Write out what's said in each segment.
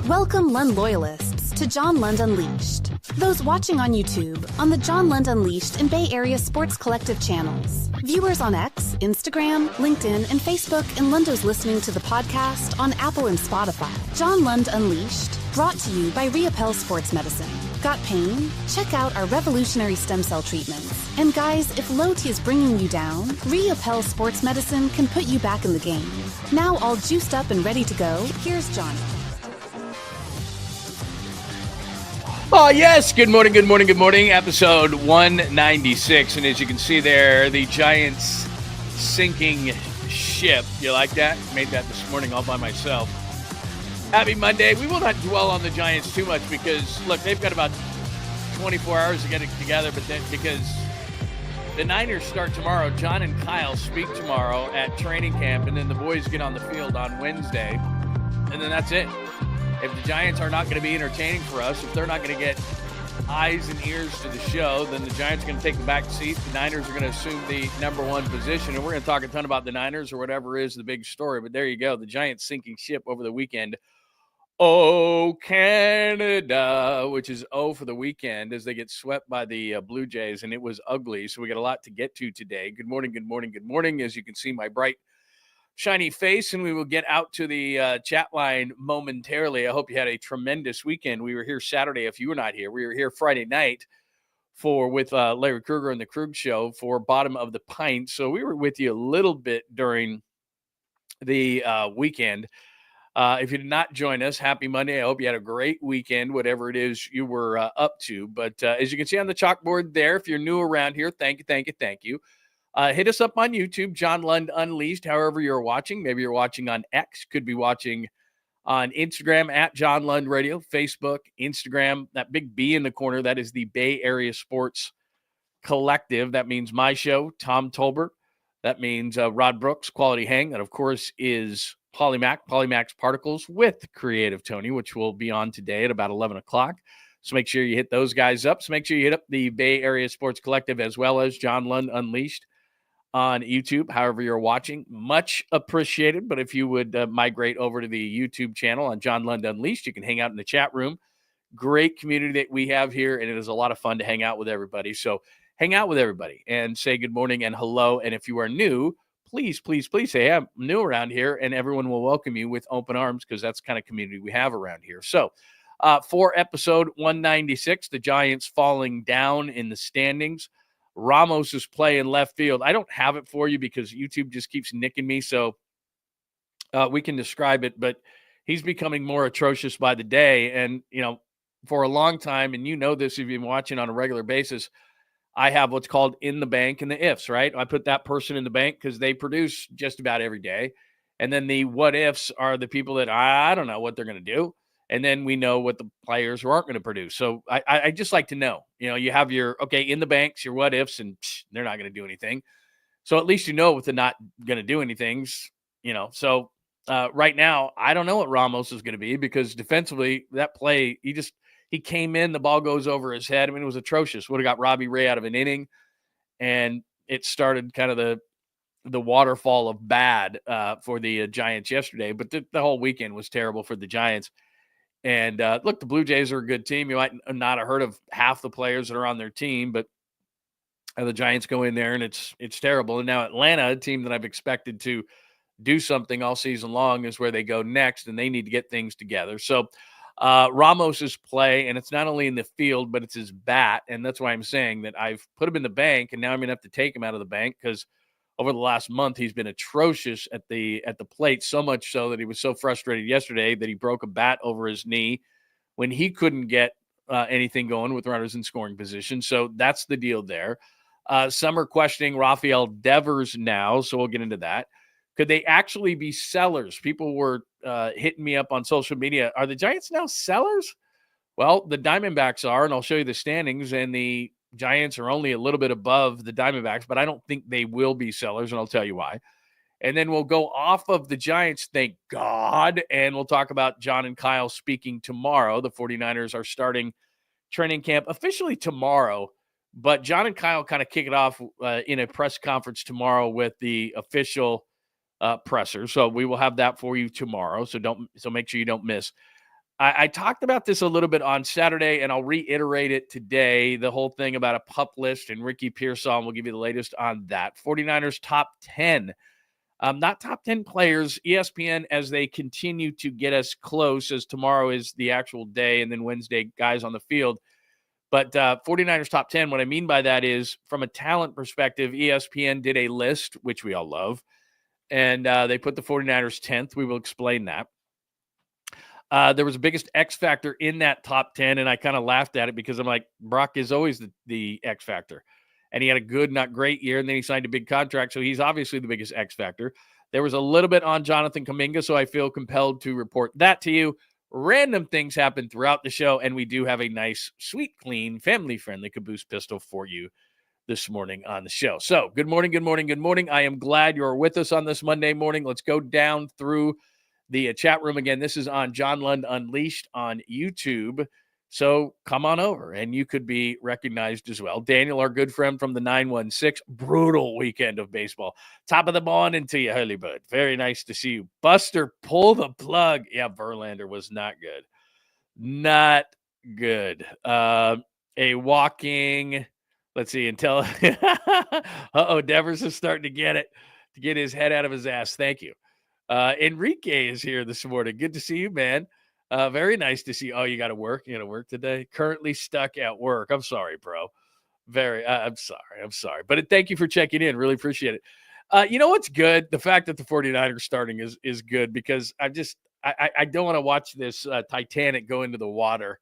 Welcome Lund loyalists to John Lund Unleashed. Those watching on YouTube, on the John Lund Unleashed and Bay Area Sports Collective channels. Viewers on X, Instagram, LinkedIn, and Facebook, and Lundos listening to the podcast on Apple and Spotify. John Lund Unleashed, brought to you by 𝐟𝐸𝐴PEL Sports Medicine. Got pain? Check out our revolutionary stem cell treatments. And guys, if low T is bringing you down, 𝐟𝐸𝐴PEL Sports Medicine can put you back in the game. Now all juiced up and ready to go, here's Johnny. Oh, yes. Good morning, good morning, good morning. Episode 196. And as you can see there, the Giants sinking ship. You like that? Made that this morning all by myself. Happy Monday. We will not dwell on the Giants too much because, look, they've got about 24 hours to get it together. But then because the Niners start tomorrow, John and Kyle speak tomorrow at training camp. And then the boys get on the field on Wednesday. And then that's it. If the Giants are not going to be entertaining for us, if they're not going to get eyes and ears to the show, then the Giants are going to take the back seat. The Niners are going to assume the number one position, and we're going to talk a ton about the Niners or whatever is the big story. But there you go, the Giants sinking ship over the weekend. Oh, Canada, which is O for the weekend as they get swept by the Blue Jays, and it was ugly. So we got a lot to get to today. Good morning, good morning, good morning. As you can see, my bright shiny face, and we will get out to the chat line momentarily. I hope you had a tremendous weekend. We were here Saturday. If you were not here, we were here Friday night with Larry Krueger and the Krug Show for Bottom of the Pint. So we were with you a little bit during the weekend. If you did not join us, happy Monday. I hope you had a great weekend, whatever it is you were up to. But as you can see on the chalkboard there, if you're new around here, thank you, thank you, thank you. Hit us up on YouTube, John Lund Unleashed, however you're watching. Maybe you're watching on X, could be watching on Instagram at John Lund Radio, Facebook, Instagram, that big B in the corner, that is the Bay Area Sports Collective. That means my show, Tom Tolbert. That means Rod Brooks, Quality Hang. That, of course, is Polymax Particles with Creative Tony, which will be on today at about 11 o'clock. So make sure you hit those guys up. So make sure you hit up the Bay Area Sports Collective as well as John Lund Unleashed on YouTube, however you're watching. Much appreciated. But if you would migrate over to the YouTube channel on John Lund Unleashed, you can hang out in the chat room. Great community that we have here, and it is a lot of fun to hang out with everybody. So hang out with everybody and say good morning and hello. And if you are new, please, please, please say, hey, I'm new around here, and everyone will welcome you with open arms because that's the kind of community we have around here. So for episode 196, the Giants falling down in the standings. RAMOS is playing left field. I don't have it for you because YouTube just keeps nicking me, so we can describe it, but he's becoming more atrocious by the day. And, you know, for a long time, and you know this if you've been watching on a regular basis, I have what's called in the bank and the ifs, right? I put that person in the bank because they produce just about every day. And then the what ifs are the people that I don't know what they're going to do. And then we know what the players who aren't going to produce. So I just like to know, you know, you have your, okay, in the banks, your what ifs, and they're not going to do anything. So at least you know what they're not going to do anything, you know. So right now, I don't know what RAMOS is going to be because defensively, that play, he came in, the ball goes over his head. I mean, it was atrocious. Would have got Robbie Ray out of an inning. And it started kind of the waterfall of bad for the Giants yesterday. But the whole weekend was terrible for the Giants. And look, the Blue Jays are a good team. You might not have heard of half the players that are on their team, but the Giants go in there and it's terrible. And now Atlanta, a team that I've expected to do something all season long, is where they go next, and they need to get things together. So Ramos's play, and it's not only in the field, but it's his bat. And that's why I'm saying that I've put him in the bank, and now I'm going to have to take him out of the bank because over the last month, he's been atrocious at the plate, so much so that he was so frustrated yesterday that he broke a bat over his knee when he couldn't get anything going with runners in scoring position. So that's the deal there. Some are questioning Rafael Devers now, so we'll get into that. Could they actually be sellers? People were hitting me up on social media. Are the Giants now sellers? Well, the Diamondbacks are, and I'll show you the standings, and the Giants are only a little bit above the Diamondbacks, but I don't think they will be sellers, and I'll tell you why. And then we'll go off of the Giants, thank God, and we'll talk about John and Kyle speaking tomorrow. The 49ers are starting training camp officially tomorrow, but John and Kyle kind of kick it off in a press conference tomorrow with the official presser. So we will have that for you tomorrow, so make sure you don't miss I talked about this a little bit on Saturday, and I'll reiterate it today. The whole thing about a pup list and Ricky Pearsall, and we'll give you the latest on that. 49ers top 10. Not top 10 players. ESPN, as they continue to get us close, as tomorrow is the actual day, and then Wednesday, guys on the field. But 49ers top 10, what I mean by that is, from a talent perspective, ESPN did a list, which we all love, and they put the 49ers 10th. We will explain that. There was the biggest X factor in that top 10, and I kind of laughed at it because I'm like, Brock is always the X factor. And he had a good, not great year, and then he signed a big contract, so he's obviously the biggest X factor. There was a little bit on Jonathan Kuminga, so I feel compelled to report that to you. Random things happen throughout the show, and we do have a nice, sweet, clean, family-friendly Caboose pistol for you this morning on the show. So, good morning, good morning, good morning. I am glad you're with us on this Monday morning. Let's go down through the chat room again. This is on John Lund Unleashed on YouTube. So come on over, and you could be recognized as well. Daniel, our good friend from the 916, brutal weekend of baseball. Top of the morning to you, Hurley Bud. Very nice to see you. Buster, pull the plug. Yeah, Verlander was not good. Not good. A walking, let's see, until, Devers is starting to get his head out of his ass. Thank you. Enrique is here this morning. Good to see you, man. Very nice to see you. Oh, you got to work? You got to work today? Currently stuck at work. I'm sorry, bro. I'm sorry. But thank you for checking in. Really appreciate it. You know what's good? The fact that the 49ers starting is good, because I don't want to watch this Titanic go into the water.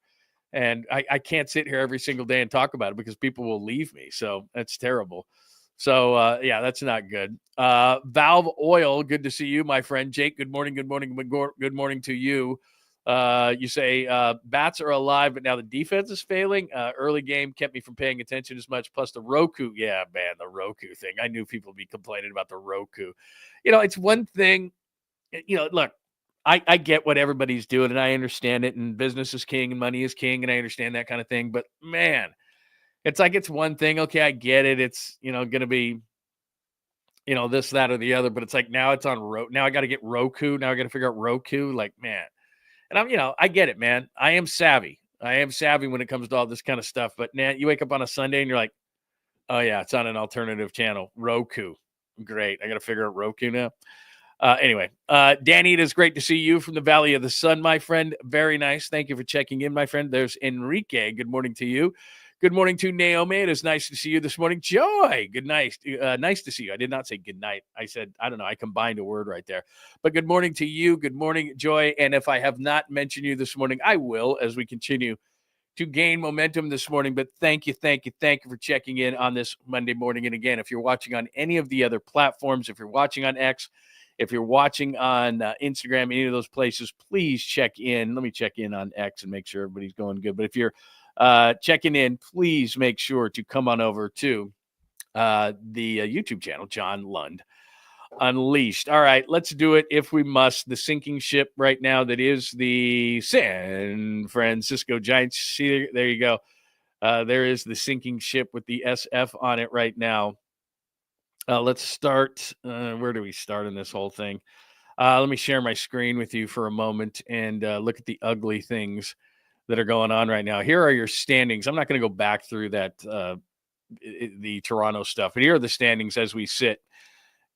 And I can't sit here every single day and talk about it because people will leave me. So that's terrible. So, yeah, that's not good. Valve Oil, good to see you, my friend. Jake, good morning, good morning, good morning to you. You say bats are alive, but now the defense is failing. Early game kept me from paying attention as much. Plus the Roku. Yeah, man, the Roku thing. I knew people would be complaining about the Roku. It's one thing. Look, I get what everybody's doing, and I understand it, and business is king and money is king, and I understand that kind of thing. But, man, it's like it's one thing. Okay, I get it. It's, going to be, this, that, or the other. But it's like now it's on now I got to get Roku. Now I got to figure out Roku. Like, man. And I get it, man. I am savvy when it comes to all this kind of stuff. But now you wake up on a Sunday and you're like, oh, yeah, it's on an alternative channel. Roku. Great. I got to figure out Roku now. Anyway, Danny, it is great to see you from the Valley of the Sun, my friend. Very nice. Thank you for checking in, my friend. There's Enrique. Good morning to you. Good morning to Naomi. It is nice to see you this morning. Joy, good night. Nice to see you. I did not say good night. I said, I don't know. I combined a word right there. But good morning to you. Good morning, Joy. And if I have not mentioned you this morning, I will as we continue to gain momentum this morning. But thank you for checking in on this Monday morning. And again, if you're watching on any of the other platforms, if you're watching on X, if you're watching on Instagram, any of those places, please check in. Let me check in on X and make sure everybody's going good. But if you're checking in, please make sure to come on over to the YouTube channel, John Lund Unleashed. All right, let's do it if we must. The sinking ship right now that is the San Francisco Giants. See, there you go. There is the sinking ship with the SF on it right now. Let's start. Where do we start in this whole thing? Let me share my screen with you for a moment and look at the ugly things that are going on right now. Here are your standings. I'm not going to go back through that, the Toronto stuff, but here are the standings as we sit.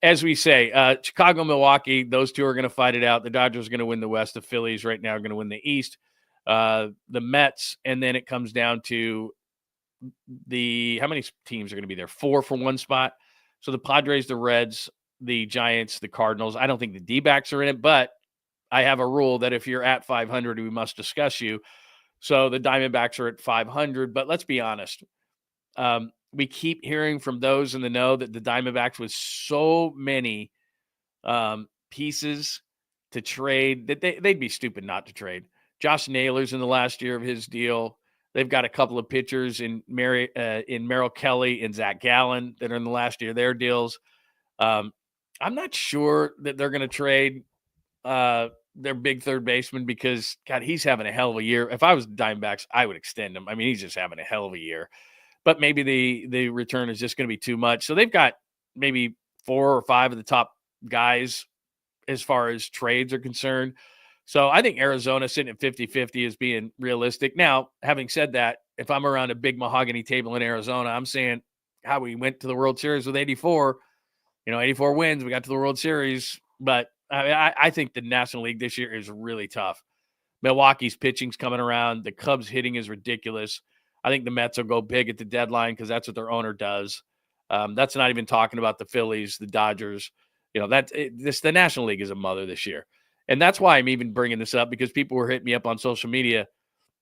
As we say, Chicago, Milwaukee, those two are going to fight it out. The Dodgers are going to win the West. The Phillies right now are going to win the East. The Mets, and then it comes down to how many teams are going to be there? 4 for one spot. So the Padres, the Reds, the Giants, the Cardinals. I don't think the D-backs are in it, but I have a rule that if you're at 500, we must discuss you. So the Diamondbacks are at 500, but let's be honest. We keep hearing from those in the know that the Diamondbacks with so many pieces to trade that they'd be stupid not to trade. Josh Naylor's in the last year of his deal. They've got a couple of pitchers in Merrill Kelly and Zach Gallen that are in the last year of their deals. I'm not sure that they're going to trade their big third baseman because, God, he's having a hell of a year. If I was the Diamondbacks, I would extend him. I mean, he's just having a hell of a year. But maybe the return is just going to be too much. So they've got maybe 4 or 5 of the top guys as far as trades are concerned. So I think Arizona sitting at 50-50 is being realistic. Now, having said that, if I'm around a big mahogany table in Arizona, I'm saying how we went to the World Series with 84, 84 wins. We got to the World Series. But I think the National League this year is really tough. Milwaukee's pitching's coming around. The Cubs hitting is ridiculous. I think the Mets will go big at the deadline because that's what their owner does. That's not even talking about the Phillies, the Dodgers. The National League is a mother this year. And that's why I'm even bringing this up, because people were hitting me up on social media.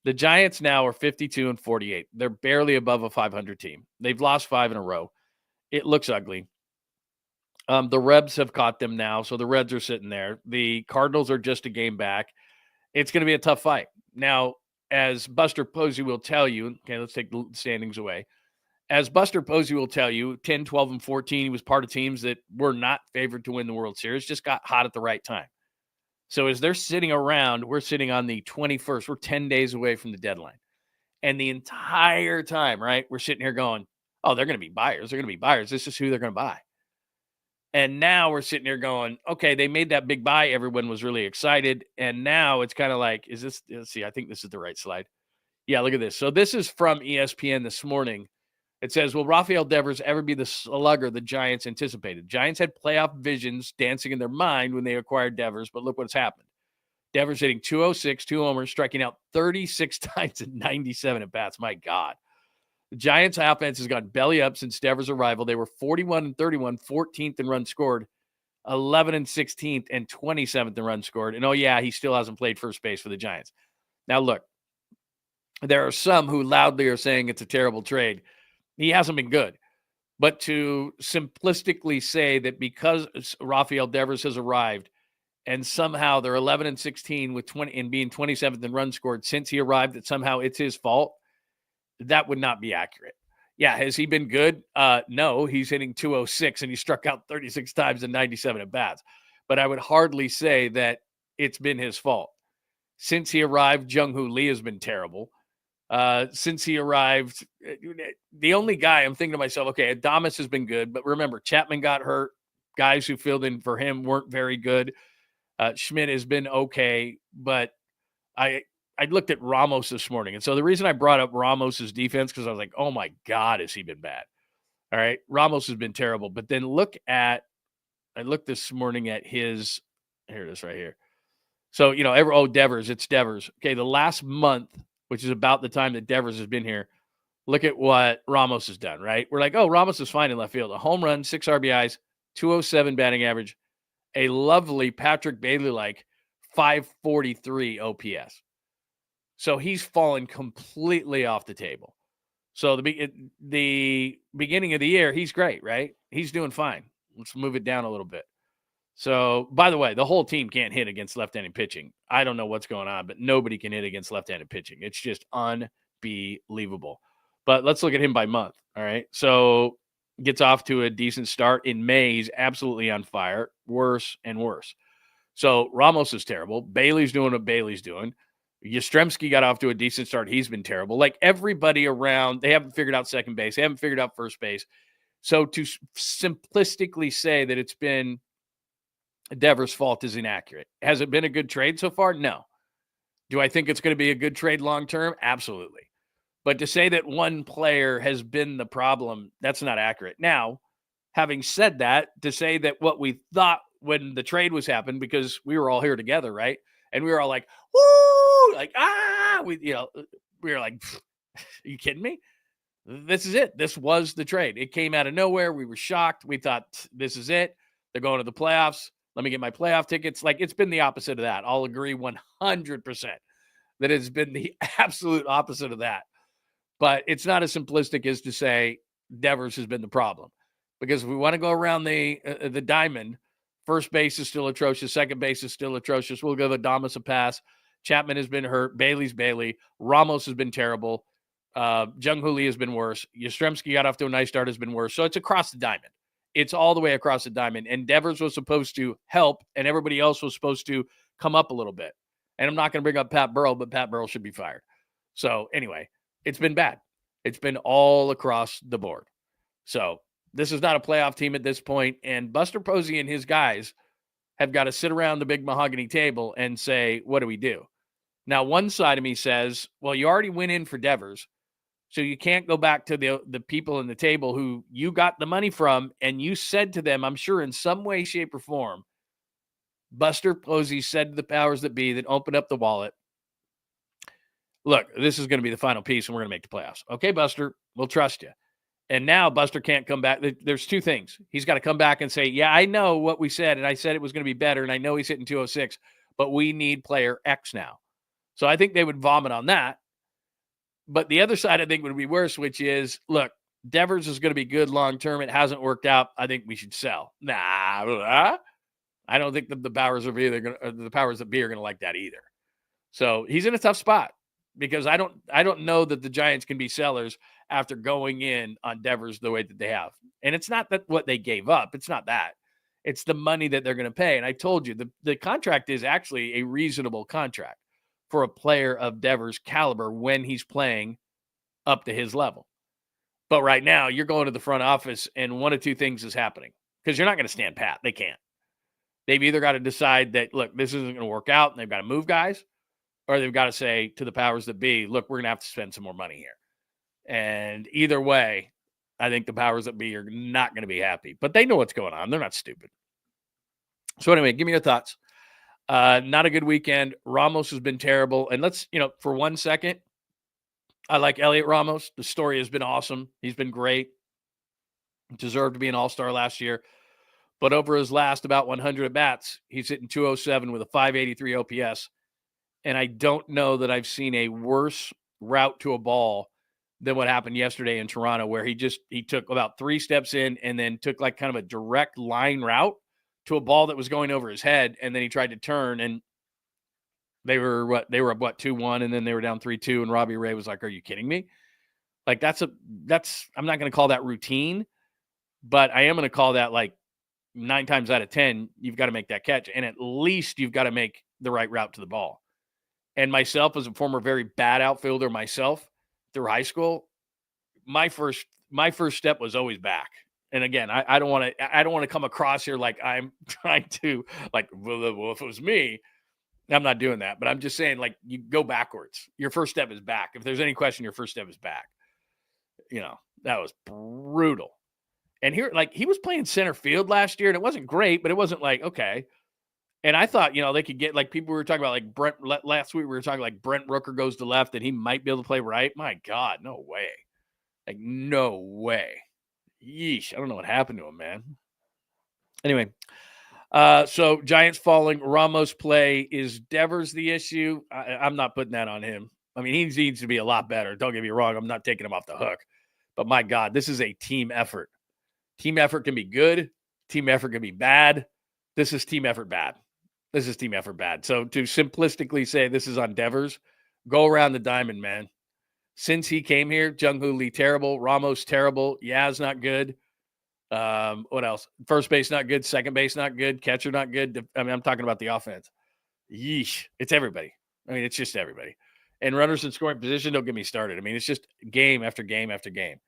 The Giants now are 52-48. They're barely above a 500 team. They've lost 5 in a row. It looks ugly. The Rebs have caught them now, so the Reds are sitting there. The Cardinals are just a game back. It's going to be a tough fight. Now, as Buster Posey will tell you, okay, let's take the standings away. As Buster Posey will tell you, 10, 12, and 14, he was part of teams that were not favored to win the World Series, just got hot at the right time. So as they're sitting around, we're sitting on the 21st. We're 10 days away from the deadline. And the entire time, right, we're sitting here going, oh, they're going to be buyers. They're going to be buyers. This is who they're going to buy. And now we're sitting here going, okay, they made that big buy. Everyone was really excited. And now it's kind of like, let's see, I think this is the right slide. Yeah, look at this. So this is from ESPN this morning. It says, will Rafael Devers ever be the slugger the Giants anticipated? Giants had playoff visions dancing in their mind when they acquired Devers, but look what's happened. Devers hitting 206, 2 homers, striking out 36 times and 97 at bats. My God. The Giants' offense has gone belly up since Devers' arrival. They were 41-31, 14th in runs scored, 11-16th, and 27th in runs scored. And, oh, yeah, he still hasn't played first base for the Giants. Now, look, there are some who loudly are saying it's a terrible trade. He hasn't been good. But to simplistically say that because Rafael Devers has arrived and somehow they're 11-16 with 20 and being 27th in runs scored since he arrived, that somehow it's his fault, that would not be accurate. Yeah, has he been good? No, he's hitting 206 and he struck out 36 times and 97 at bats. But I would hardly say that it's been his fault. Since he arrived, Jung-Hoo Lee has been terrible. Since he arrived, the only guy I'm thinking to myself, okay, Adames has been good, but remember, Chapman got hurt. Guys who filled in for him weren't very good. Schmidt has been okay, but I looked at Ramos this morning. And so the reason I brought up Ramos's defense, because I was like, oh my God, has he been bad? All right. Ramos has been terrible. But then I looked this morning at his, here it is right here. So, Devers, it's Devers. Okay. The last month, which is about the time that Devers has been here, look at what Ramos has done, right? We're like, oh, Ramos is fine in left field. A home run, 6 RBIs, 207 batting average, a lovely Patrick Bailey-like 543 OPS. So he's fallen completely off the table. So the beginning of the year, he's great, right? He's doing fine. Let's move it down a little bit. So, by the way, the whole team can't hit against left-handed pitching. I don't know what's going on, but nobody can hit against left-handed pitching. It's just unbelievable. But let's look at him by month, all right? So gets off to a decent start. In May, he's absolutely on fire, worse and worse. So Ramos is terrible. Bailey's doing what Bailey's doing. Yastrzemski got off to a decent start. He's been terrible. Like everybody around, they haven't figured out second base. They haven't figured out first base. So to simplistically say that it's been Devers' fault is inaccurate. Has it been a good trade so far? No. Do I think it's going to be a good trade long-term? Absolutely. But to say that one player has been the problem, that's not accurate. Now, having said that, to say that what we thought when the trade was happening, because we were all here together, right? And we were all like, woo, like, we were like, are you kidding me? This is it. This was the trade. It came out of nowhere. We were shocked. We thought, this is it. They're going to the playoffs. Let me get my playoff tickets. Like, it's been the opposite of that. I'll agree 100% that it's been the absolute opposite of that. But it's not as simplistic as to say Devers has been the problem. Because if we want to go around the diamond, first base is still atrocious. Second base is still atrocious. We'll give Adames a pass. Chapman has been hurt. Bailey's Bailey. Ramos has been terrible. Jung-Hoo Lee has been worse. Yastrzemski got off to a nice start, has been worse. So it's across the diamond. It's all the way across the diamond. And Devers was supposed to help, and everybody else was supposed to come up a little bit. And I'm not going to bring up Pat Burrell, but Pat Burrell should be fired. So anyway, it's been bad. It's been all across the board. So this is not a playoff team at this point. And Buster Posey and his guys have got to sit around the big mahogany table and say, what do we do? Now, one side of me says, well, you already went in for Devers, so you can't go back to the people in the table who you got the money from, and you said to them, I'm sure in some way, shape, or form, Buster Posey said to the powers that be that opened up the wallet, look, this is going to be the final piece, and we're going to make the playoffs. Okay, Buster, we'll trust you. And now Buster can't come back. There's two things. He's got to come back and say, yeah, I know what we said, and I said it was going to be better, and I know he's hitting 206, but we need player X now. So I think they would vomit on that. But the other side, I think, would be worse, which is, look, Devers is going to be good long-term. It hasn't worked out. I think we should sell. Nah, I don't think the powers that be are going to like that either. So he's in a tough spot because I don't know that the Giants can be sellers after going in on Devers the way that they have. And it's not that what they gave up. It's not that. It's the money that they're going to pay. And I told you, the contract is actually a reasonable contract for a player of Devers' caliber when he's playing up to his level. But right now, you're going to the front office, and one of two things is happening because you're not going to stand pat. They can't. They've either got to decide that, look, this isn't going to work out, and they've got to move guys, or they've got to say to the powers that be, look, we're going to have to spend some more money here. And either way, I think the powers that be are not going to be happy. But they know what's going on. They're not stupid. So anyway, give me your thoughts. Not a good weekend. Ramos has been terrible. And let's, for 1 second, I like Elliot Ramos. The story has been awesome. He's been great. Deserved to be an all-star last year. But over his last about 100 at-bats, he's hitting 207 with a 583 OPS. And I don't know that I've seen a worse route to a ball than what happened yesterday in Toronto, where he took about 3 steps in and then took like kind of a direct line route to a ball that was going over his head. And then he tried to turn, and they were up 2-1, and then they were down 3-2. And Robbie Ray was like, are you kidding me? Like I'm not going to call that routine, but I am going to call that like 9 times out of 10, you've got to make that catch. And at least you've got to make the right route to the ball. And myself, as a former very bad outfielder myself through high school, my first step was always back. And again, I don't want to come across here like I'm trying to well, if it was me, I'm not doing that. But I'm just saying, like, you go backwards. Your first step is back. If there's any question, your first step is back. That was brutal. And here, like, he was playing center field last year, and it wasn't great, but it wasn't like, okay. And I thought, they could get, like, people we were talking about, like Brent, last week we were talking like Brent Rooker goes to left and he might be able to play right. My God, no way. Like, no way. Yeesh. I don't know what happened to him, man. Anyway, so Giants falling. Ramos play. Is Devers the issue? I'm not putting that on him. I mean, he needs to be a lot better. Don't get me wrong. I'm not taking him off the hook. But my God, this is a team effort. Team effort can be good. Team effort can be bad. This is team effort bad. This is team effort bad. So to simplistically say this is on Devers, go around the diamond, man. Since he came here, Jung-Hoo Lee terrible, Ramos terrible, Yaz not good. What else? First base not good, second base not good, catcher not good. I mean, I'm talking about the offense. Yeesh. It's everybody. I mean, it's just everybody. And runners in scoring position, don't get me started. I mean, it's just game after game after game.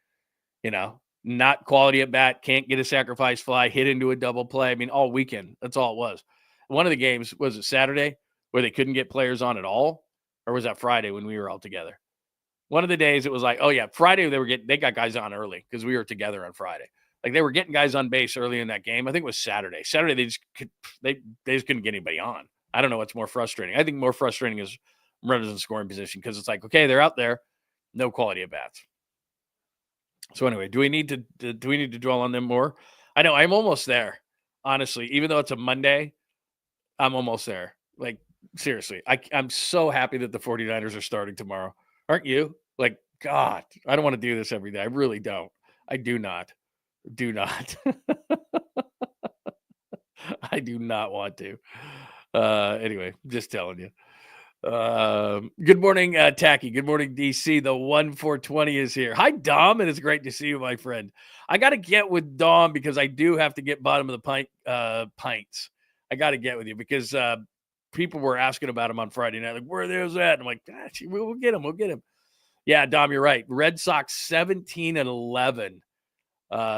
Not quality at bat, can't get a sacrifice fly, hit into a double play. I mean, all weekend. That's all it was. One of the games, was it Saturday, where they couldn't get players on at all? Or was that Friday when we were all together? One of the days it was like, oh yeah, Friday they got guys on early because we were together on Friday. Like they were getting guys on base early in that game. I think it was Saturday. Saturday they just couldn't get anybody on. I don't know what's more frustrating. I think more frustrating is runners in scoring position because it's like, okay, they're out there, no quality at bats. So anyway, do we need to dwell on them more? I know I'm almost there, honestly. Even though it's a Monday, I'm almost there. Like seriously, I'm so happy that the 49ers are starting tomorrow. Aren't you? Like, God, I don't want to do this every day. I really don't. I do not. I do not want to. Anyway, just telling you. Good morning, Tacky. Good morning, DC. The 1-420 is here. Hi, Dom, and it's great to see you, my friend. I got to get with Dom because I do have to get bottom of the pints. I got to get with you because people were asking about him on Friday night. Like, where are those at? And I'm like, gosh, we'll get him. We'll get him. Yeah, Dom, you're right. Red Sox 17-11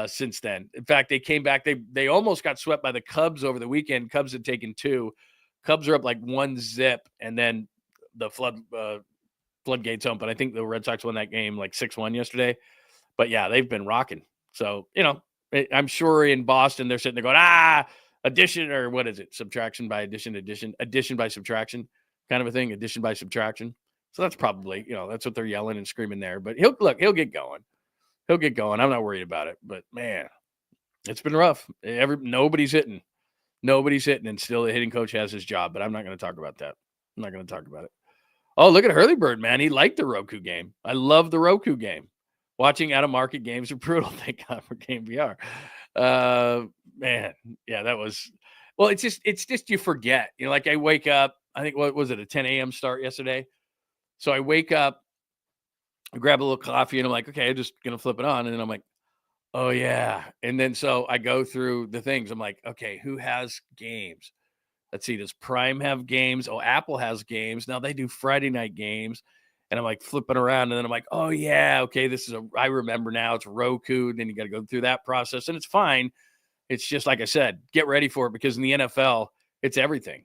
since then. In fact, they came back. They almost got swept by the Cubs over the weekend. Cubs had taken 2. Cubs are up like 1-0, and then the floodgates open. I think the Red Sox won that game like 6-1 yesterday. But yeah, they've been rocking. So, I'm sure in Boston they're sitting there going, addition, or what is it? Subtraction by addition by subtraction kind of a thing, addition by subtraction. So that's probably, that's what they're yelling and screaming there. But he'll get going. He'll get going. I'm not worried about it. But man, it's been rough. Nobody's hitting. And still the hitting coach has his job. But I'm not going to talk about that. I'm not going to talk about it. Oh, look at Hurley Bird, man. He liked the Roku game. I love the Roku game. Watching out-of-market games are brutal. Thank God for Game VR. Man, yeah, that was – well, it's just you forget. Like I wake up. I think, what was it, a 10 a.m. start yesterday? So I wake up, I grab a little coffee, and I'm like, okay, I'm just going to flip it on. And then I'm like, oh, yeah. And then so I go through the things. I'm like, okay, who has games? Let's see, does Prime have games? Oh, Apple has games. Now they do Friday night games. And I'm like flipping around, and then I'm like, oh, yeah, okay, I remember now. It's Roku. Then you got to go through that process, and it's fine. It's just, like I said, get ready for it, because in the NFL, it's everything.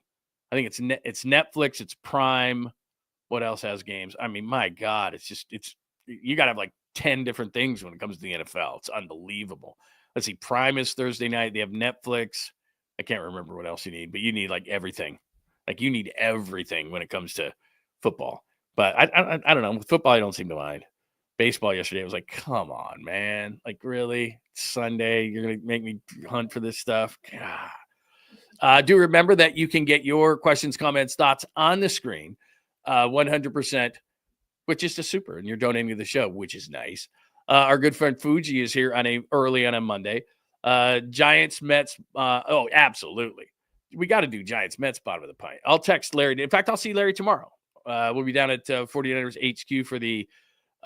I think it's Netflix, it's Prime. What else has games? I mean, my God, you got to have like 10 different things when it comes to the NFL. It's unbelievable. Let's see, Prime is Thursday night. They have Netflix. I can't remember what else you need, but you need like everything. Like you need everything when it comes to football. But I don't know. With football, I don't seem to mind. Baseball yesterday, I was like, come on, man. Like, really? It's Sunday. You're going to make me hunt for this stuff? God. Do remember that you can get your questions, comments, thoughts on the screen 100%, which is just super. And you're donating to the show, which is nice. Our good friend Fuji is here early on a Monday. Giants, Mets. Absolutely. We got to do Giants, Mets, bottom of the pint. I'll text Larry. In fact, I'll see Larry tomorrow. We'll be down at 49ers HQ for the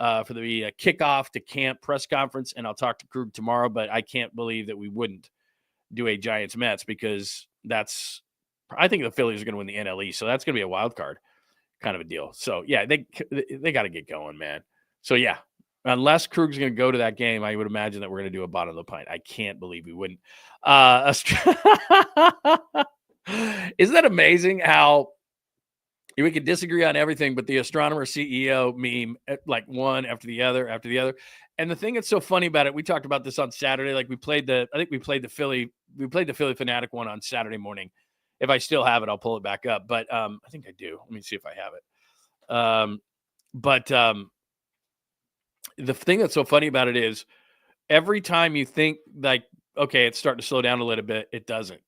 kickoff to camp press conference, and I'll talk to Krug tomorrow. But I can't believe that we wouldn't do a Giants Mets, because I think the Phillies are going to win the NL East, so that's going to be a wild card kind of a deal. So yeah, they got to get going, man. So yeah, unless Krug's going to go to that game, I would imagine that we're going to do a bottom of the pint. I can't believe we wouldn't. Isn't that amazing how we could disagree on everything, but the astronomer CEO meme, like one after the other. And the thing that's so funny about it, we talked about this on Saturday. Like we played the Philly Fanatic one on Saturday morning. If I still have it, I'll pull it back up. But I think I do. Let me see if I have it. But the thing that's so funny about it is every time you think like, okay, it's starting to slow down a little bit, it doesn't.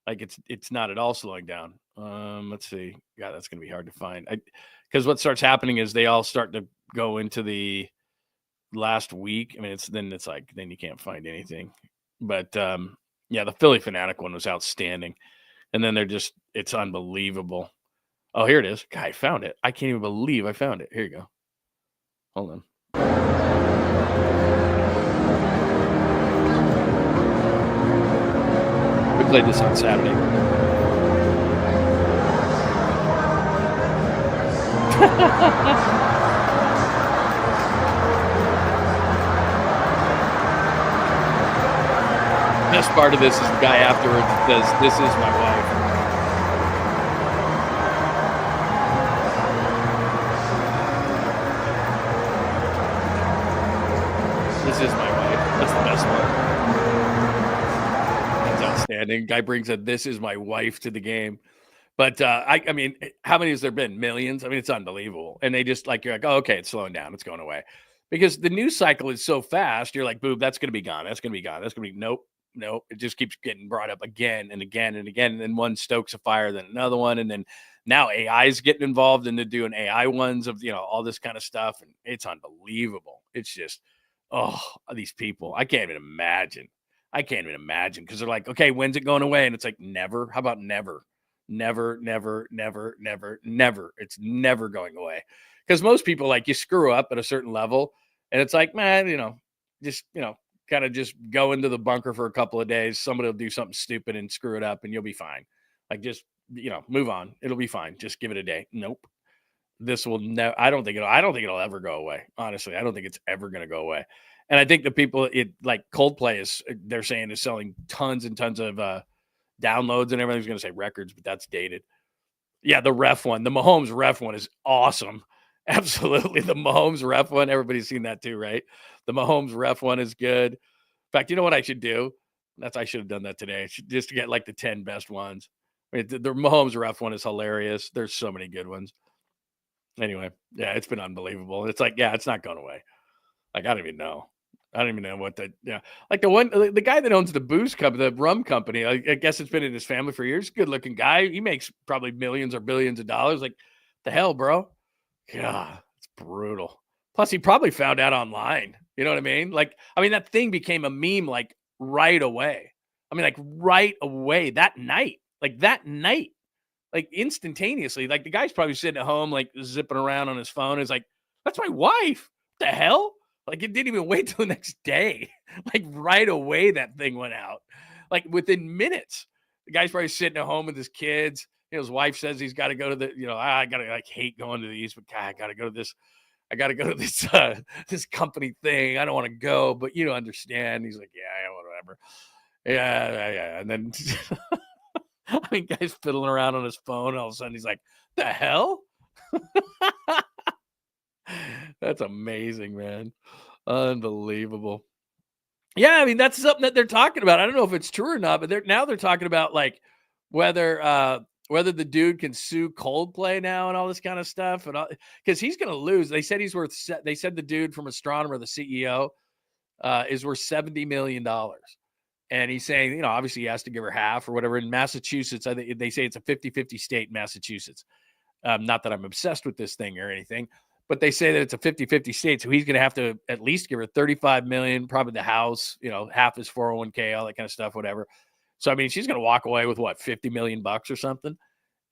Like it's not at all slowing down. Let's see. God, that's going to be hard to find. Because what starts happening is they all start to go into the last week. I mean, then you can't find anything. But yeah, the Philly Fanatic one was outstanding. And then it's unbelievable. Oh, here it is. God, I found it. I can't even believe I found it. Here you go. Hold on. We played this on Saturday. Best part of this is the guy afterwards says, "This is my wife." This is my wife. That's the best one. That's outstanding. Guy brings a "this is my wife" to the game. But I mean, how many has there been? Millions? I mean, it's unbelievable. And they just you're like, oh, okay, it's slowing down. It's going away. Because the news cycle is so fast. You're like, boob, that's going to be gone. That's going to be gone. That's going to be nope. It just keeps getting brought up again and again and again. And then one stokes a fire, then another one. And then now AI is getting involved and they're doing AI ones of, all this kind of stuff. And it's unbelievable. It's just, these people, I can't even imagine. Because they're like, okay, when's it going away? And it's like, never. How about never? Never, never, never, never, never. It's never going away. Because most people, you screw up at a certain level and it's like, man, just, kind of just go into the bunker for a couple of days. Somebody will do something stupid and screw it up and you'll be fine. Just, move on. It'll be fine. Just give it a day. Nope. This will never, I don't think it'll ever go away. Honestly, I don't think it's ever going to go away. And I think the people, like Coldplay they're saying is selling tons and tons of downloads, and everything's going to say records, but that's dated. Yeah, the ref one, the Mahomes ref one is awesome. Absolutely. The Mahomes ref one. Everybody's seen that too, right? The Mahomes ref one is good. In fact, you know what I should do? I should have done that today. Just to get like the 10 best ones. I mean, the Mahomes ref one is hilarious. There's so many good ones. Anyway, yeah, it's been unbelievable. It's like, yeah, it's not going away. Like, I don't even know. What like the guy that owns the booze company, the rum company, I guess it's been in his family for years. Good looking guy. He makes probably millions or billions of dollars. Like, the hell, bro? God, it's brutal. Plus, he probably found out online. You know what I mean? Like, that thing became a meme like right away. Like right away that night, like instantaneously. Like, the guy's probably sitting at home, like zipping around on his phone. It's like, that's my wife. What the hell? Like, it didn't even wait till the next day. Like, right away, that thing went out. Like, within minutes. The guy's probably sitting at home with his kids. His wife says he's got to go to I got to hate going to these, but God, I got to go to this. I got to go to this this company thing. I don't want to go, but you don't understand. He's like, yeah, whatever. Yeah. And then, guy's fiddling around on his phone. And all of a sudden, he's like, the hell? That's amazing, man. Unbelievable. Yeah, that's something that they're talking about. I don't know if it's true or not, but they're talking about like whether the dude can sue Coldplay now and all this kind of stuff, and because he's going to lose. They said he's worth. They said the dude from Astronomer, the CEO, is worth $70 million, and he's saying, obviously he has to give her half or whatever. In Massachusetts, I think they say it's a 50-50 state in Massachusetts. Not that I'm obsessed with this thing or anything. But they say that it's a 50-50 state, so he's going to have to at least give her $35 million, probably the house, half his 401k, all that kind of stuff, whatever. So, she's going to walk away with what, $50 million or something.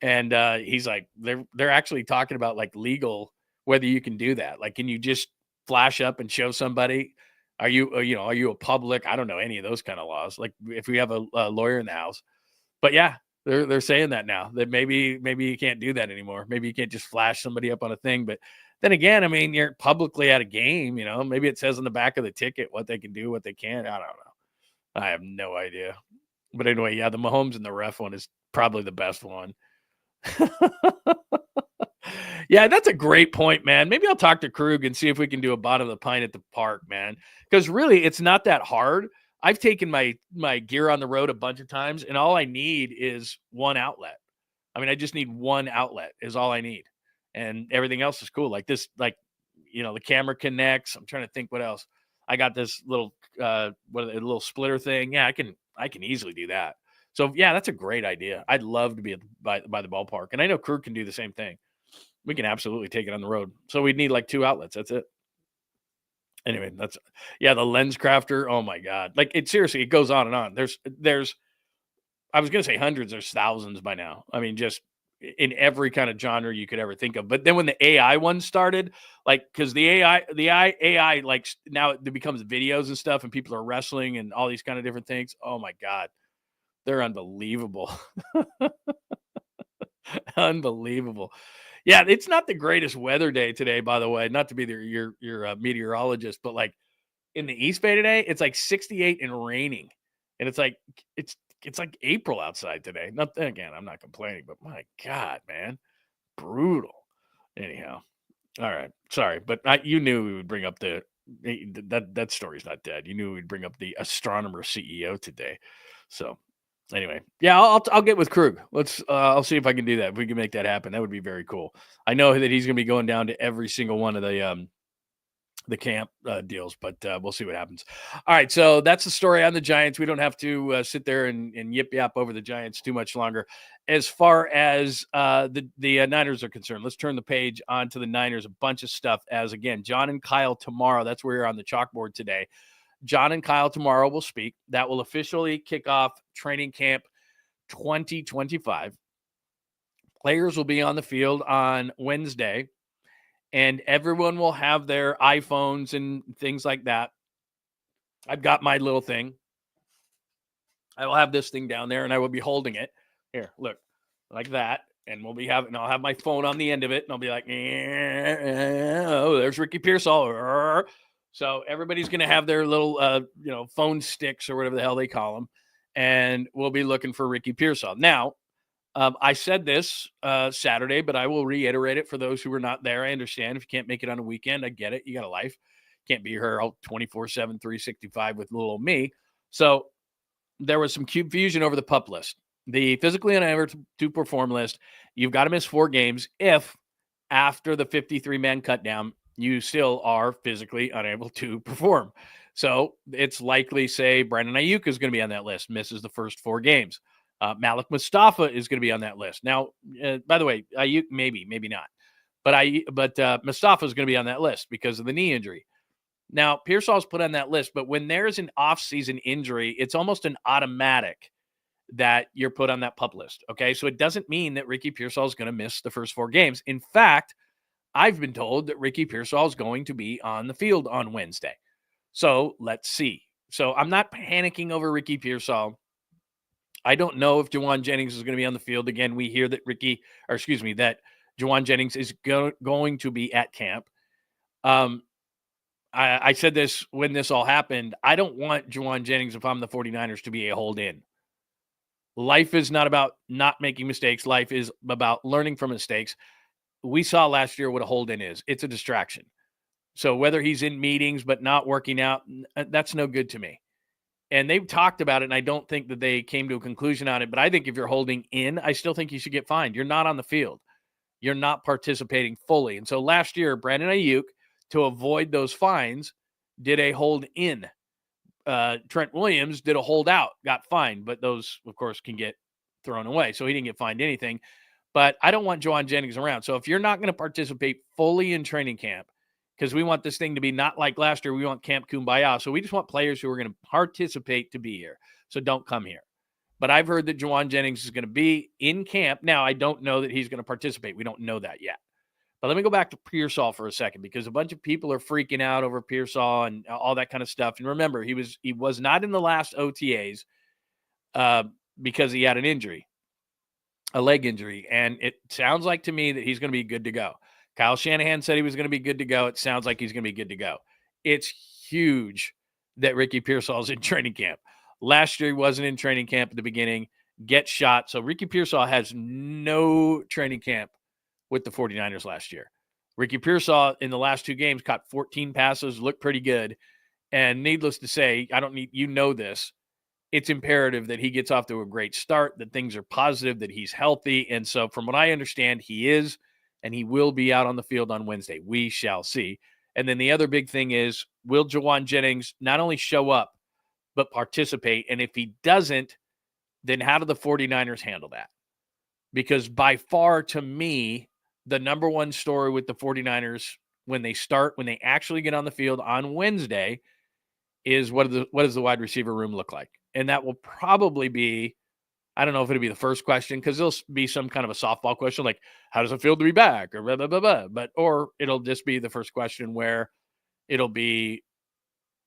And he's like, they're actually talking about like legal, whether you can do that. Like, can you just flash up and show somebody? Are you a public? I don't know any of those kind of laws. Like, if we have a lawyer in the house, but yeah. They're saying that now, that maybe you can't do that anymore. Maybe you can't just flash somebody up on a thing. But then again, you're publicly at a game, maybe it says on the back of the ticket what they can do, what they can't. I don't know. I have no idea. But anyway, yeah, the Mahomes and the ref one is probably the best one. Yeah, that's a great point, man. Maybe I'll talk to Krug and see if we can do a bottom of the pint at the park, man. Because really, it's not that hard. I've taken my gear on the road a bunch of times, and all I need is one outlet. I just need one outlet is all I need. And everything else is cool. Like this, the camera connects. I'm trying to think what else. I got this little, a little splitter thing. Yeah, I can easily do that. So yeah, that's a great idea. I'd love to be by the ballpark. And I know Krug can do the same thing. We can absolutely take it on the road. So we'd need like 2 outlets. That's it. Anyway, the lens crafter. Oh my God. Like, seriously, it goes on and on. There's, I was going to say hundreds, there's thousands by now. Just in every kind of genre you could ever think of. But then when the AI one started, like, cause the AI, like now it becomes videos and stuff and people are wrestling and all these kind of different things. Oh my God. They're unbelievable. Unbelievable. Yeah, it's not the greatest weather day today, by the way. Not to be your meteorologist, but like in the East Bay today, it's like 68 and raining, and it's like April outside today. Again, I'm not complaining, but my God, man, brutal. Anyhow, all right, sorry, but you knew we would bring up that story's not dead. You knew we'd bring up the Astronomer CEO today, so. Anyway, yeah, I'll get with Krug. I'll see if I can do that. If we can make that happen, that would be very cool. I know that he's going to be going down to every single one of the camp deals, but we'll see what happens. All right, so that's the story on the Giants. We don't have to sit there and yip yap over the Giants too much longer. As far as the Niners are concerned, let's turn the page on to the Niners. A bunch of stuff. As again, John and Kyle tomorrow. That's where you're on the chalkboard today. John and Kyle tomorrow will speak. That will officially kick off training camp 2025. Players will be on the field on Wednesday, and everyone will have their iPhones and things like that. I've got my little thing. I will have this thing down there, and I will be holding it. Here, look, like that. And I'll have my phone on the end of it, and I'll be like, oh, there's Ricky Pearsall. So everybody's going to have their little, phone sticks or whatever the hell they call them, and we'll be looking for Ricky Pearsall. Now, I said this Saturday, but I will reiterate it for those who were not there. I understand if you can't make it on a weekend. I get it. You got a life. Can't be here all 24/7, 365 with little old me. So there was some confusion over the PUP list. The physically unable to perform list, you've got to miss 4 games if after the 53-man cutdown, you still are physically unable to perform. So it's likely, say, Brandon Ayuk is going to be on that list, misses the first 4 games. Malik Mustafa is going to be on that list. Now, by the way, Ayuk maybe not, but Mustafa is going to be on that list because of the knee injury. Now, Pearsall's put on that list, but when there's an off-season injury, it's almost an automatic that you're put on that PUP list. Okay, so it doesn't mean that Ricky Pearsall is going to miss the first 4 games. In fact, I've been told that Ricky Pearsall is going to be on the field on Wednesday. So let's see. So I'm not panicking over Ricky Pearsall. I don't know if Jauan Jennings is going to be on the field. Again, we hear that that Jauan Jennings is going to be at camp. I said this when this all happened. I don't want Jauan Jennings, if I'm the 49ers, to be a hold in. Life is not about not making mistakes. Life is about learning from mistakes. We saw last year what a hold in is. It's a distraction. So whether he's in meetings but not working out, that's no good to me. And they've talked about it, and I don't think that they came to a conclusion on it. But I think if you're holding in, I still think you should get fined. You're not on the field. You're not participating fully. And so last year, Brandon Ayuk, to avoid those fines, did a hold in. Trent Williams did a hold out, got fined, but those, of course, can get thrown away. So he didn't get fined anything. But I don't want Jauan Jennings around. So if you're not going to participate fully in training camp, because we want this thing to be not like last year, we want Camp Kumbaya. So we just want players who are going to participate to be here. So don't come here. But I've heard that Jauan Jennings is going to be in camp. Now, I don't know that he's going to participate. We don't know that yet. But let me go back to Pearsall for a second, because a bunch of people are freaking out over Pearsall and all that kind of stuff. And remember, he was not in the last OTAs because he had an injury, a leg injury. And it sounds like to me that he's going to be good to go. Kyle Shanahan said he was going to be good to go. It sounds like he's going to be good to go. It's huge that Ricky Pearsall is in training camp. Last year, he wasn't in training camp at the beginning, gets shot. So Ricky Pearsall has no training camp with the 49ers last year. Ricky Pearsall in the last 2 games caught 14 passes, looked pretty good. And needless to say, this, it's imperative that he gets off to a great start, that things are positive, that he's healthy. And so from what I understand, he is, and he will be out on the field on Wednesday. We shall see. And then the other big thing is, will Jauan Jennings not only show up, but participate? And if he doesn't, then how do the 49ers handle that? Because by far, to me, the number one story with the 49ers when they actually get on the field on Wednesday is what does the wide receiver room look like? And that will probably be, I don't know if it'll be the first question, because there'll be some kind of a softball question like, how does it feel to be back? Or blah, blah, blah, blah. Or it'll just be the first question where it'll be,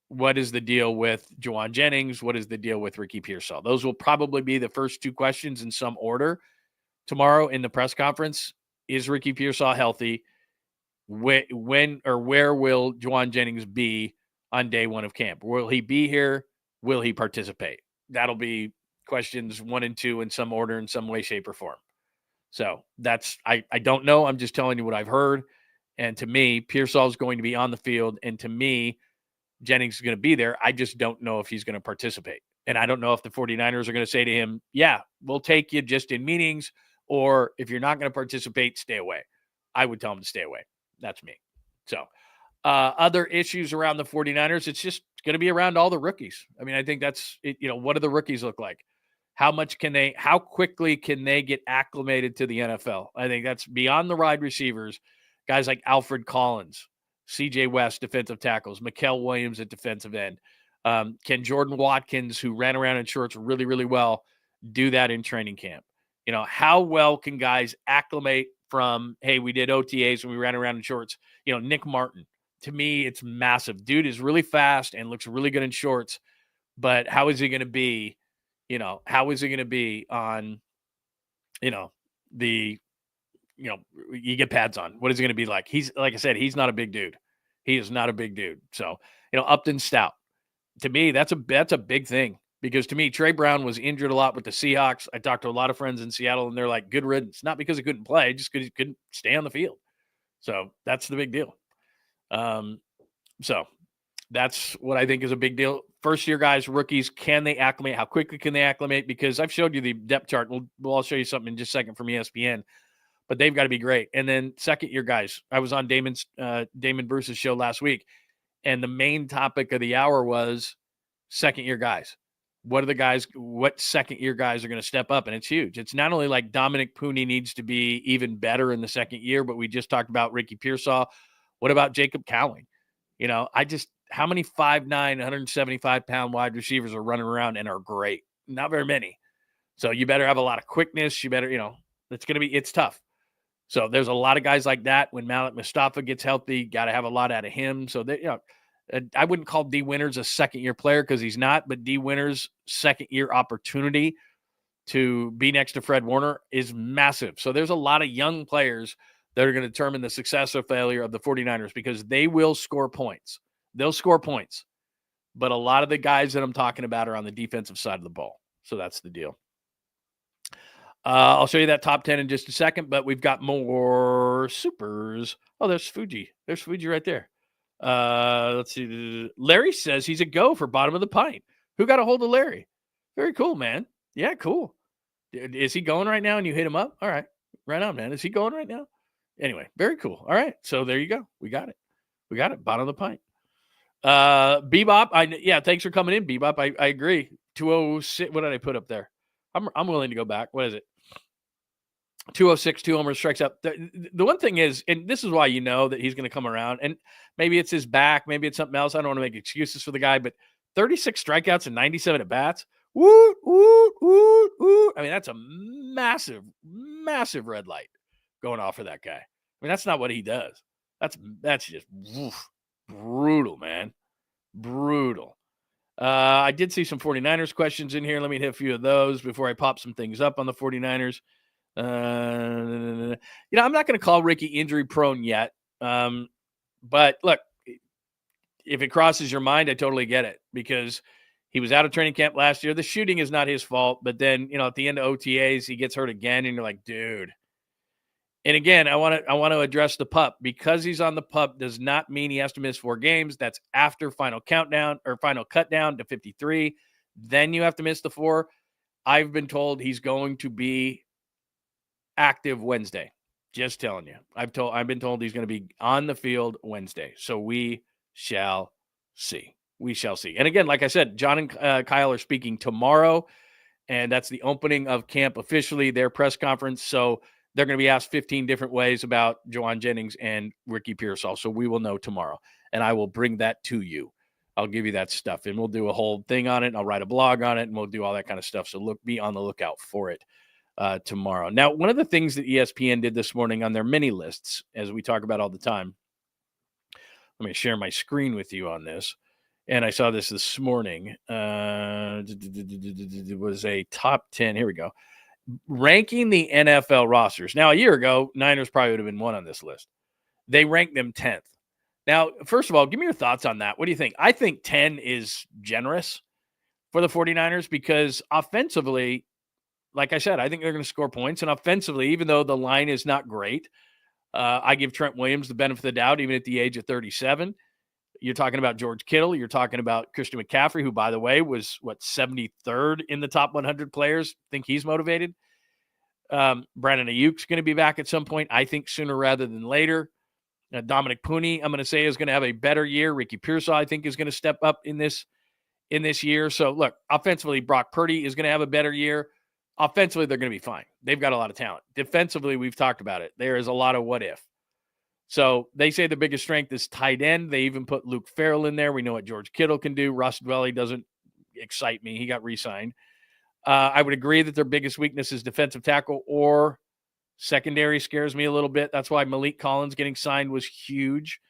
what is the deal with Jauan Jennings? What is the deal with Ricky Pearsall? Those will probably be the first 2 questions in some order tomorrow in the press conference. Is Ricky Pearsall healthy? When or where will Jauan Jennings be on day 1 of camp? Will he be here? Will he participate? That'll be questions 1 and 2 in some order, in some way, shape, or form. So that's, I don't know. I'm just telling you what I've heard. And to me, Pearsall is going to be on the field. And to me, Jennings is going to be there. I just don't know if he's going to participate. And I don't know if the 49ers are going to say to him, yeah, we'll take you just in meetings, or if you're not going to participate, stay away. I would tell him to stay away. That's me. So other issues around the 49ers, it's just going to be around all the rookies. I mean, I think that's it. What do the rookies look like? How quickly can they get acclimated to the NFL? I think that's beyond the wide receivers. Guys like Alfred Collins, CJ West, defensive tackles, Mikael Williams at defensive end. Can Jordan Watkins, who ran around in shorts really, really well, do that in training camp? How well can guys acclimate from, hey, we did OTAs and we ran around in shorts? Nick Martin, to me, it's massive. Dude is really fast and looks really good in shorts, but how is he going to be? How is he going to be on, you get pads on? What is he going to be like? Like I said, he's not a big dude. He is not a big dude. So, Upton stout. To me, that's a big thing because to me, Trey Brown was injured a lot with the Seahawks. I talked to a lot of friends in Seattle, and they're like, good riddance. Not because he couldn't play, just because he couldn't stay on the field. So that's the big deal. So that's what I think is a big deal. First-year guys, rookies, can they acclimate? How quickly can they acclimate? Because I've showed you the depth chart. I'll show you something in just a second from ESPN. But they've got to be great. And then second-year guys. I was on Damon Bruce's show last week, and the main topic of the hour was second-year guys. What second-year guys are going to step up? And it's huge. It's not only like Dominic Pooney needs to be even better in the second year, but we just talked about Ricky Pearsall. What about 𝐬𝐝_𝐾𝐭? How many 5'9", 175-pound wide receivers are running around and are great? Not very many. So you better have a lot of quickness. You better, it's tough. So there's a lot of guys like that. When Malik Mustafa gets healthy, got to have a lot out of him. So I wouldn't call D Winters a second-year player because he's not, but D Winters' second-year opportunity to be next to Fred Warner is massive. So there's a lot of young players that are going to determine the success or failure of the 49ers because they will score points. They'll score points. But a lot of the guys that I'm talking about are on the defensive side of the ball. So that's the deal. I'll show you that top 10 in just a second, but we've got more supers. Oh, there's Fuji. There's Fuji right there. Let's see. Larry says he's a go for bottom of the pint. Who got a hold of Larry? Very cool, man. Yeah, cool. Is he going right now and you hit him up? All right. Right on, man. Is he going right now? Anyway, very cool. All right. So there you go. We got it. Bottom of the pint. Bebop. Thanks for coming in, Bebop. I agree. 206. What did I put up there? I'm willing to go back. What is it? 206, 2 homers, strikes out. The one thing is, and this is why you know that he's going to come around, and maybe it's his back, maybe it's something else. I don't want to make excuses for the guy, but 36 strikeouts and 97 at bats. Woo, woo, woo, woo. I mean, that's a massive, massive red light going off for that guy. I mean, that's not what he does. That's just brutal, man. Brutal. I did see some 49ers questions in here. Let me hit a few of those before I pop some things up on the 49ers. I'm not going to call Ricky injury prone yet. But look, if it crosses your mind, I totally get it because he was out of training camp last year. The shooting is not his fault, but then, at the end of OTAs, he gets hurt again and you're like, dude. And again, I want to address the PUP. Because he's on the PUP does not mean he has to miss 4 games. That's after final countdown or final cut down to 53. Then you have to miss the 4. I've been told he's going to be active Wednesday. Just telling you. I've been told he's going to be on the field Wednesday. So we shall see. And again, like I said, John and Kyle are speaking tomorrow, and that's the opening of camp officially, their press conference. So they're going to be asked 15 different ways about Jauan Jennings and Ricky Pearsall. So we will know tomorrow, and I will bring that to you. I'll give you that stuff, and we'll do a whole thing on it. And I'll write a blog on it, and we'll do all that kind of stuff. So be on the lookout for it tomorrow. Now, one of the things that ESPN did this morning on their mini lists, as we talk about all the time, let me share my screen with you on this. And I saw this morning. It was a top 10. Here we go. Ranking the NFL rosters. Now, a year ago, Niners probably would have been one on this list. They ranked them 10th. Now, first of all, give me your thoughts on that. What do you think? I think 10 is generous for the 49ers because offensively, like I said, I think they're going to score points. And offensively, even though the line is not great, I give Trent Williams the benefit of the doubt, even at the age of 37. You're talking about George Kittle. You're talking about Christian McCaffrey, who, by the way, was, 73rd in the top 100 players. Think he's motivated. Brandon Ayuk's going to be back at some point, I think sooner rather than later. Dominic Pooney, I'm going to say, is going to have a better year. Ricky Pearsall, I think, is going to step up in this year. So, look, offensively, Brock Purdy is going to have a better year. Offensively, they're going to be fine. They've got a lot of talent. Defensively, we've talked about it. There is a lot of what if. So they say the biggest strength is tight end. They even put Luke Farrell in there. We know what George Kittle can do. Ross Dwelly doesn't excite me. He got re-signed. I would agree that their biggest weakness is defensive tackle or secondary scares me a little bit. That's why Malik Collins getting signed was huge.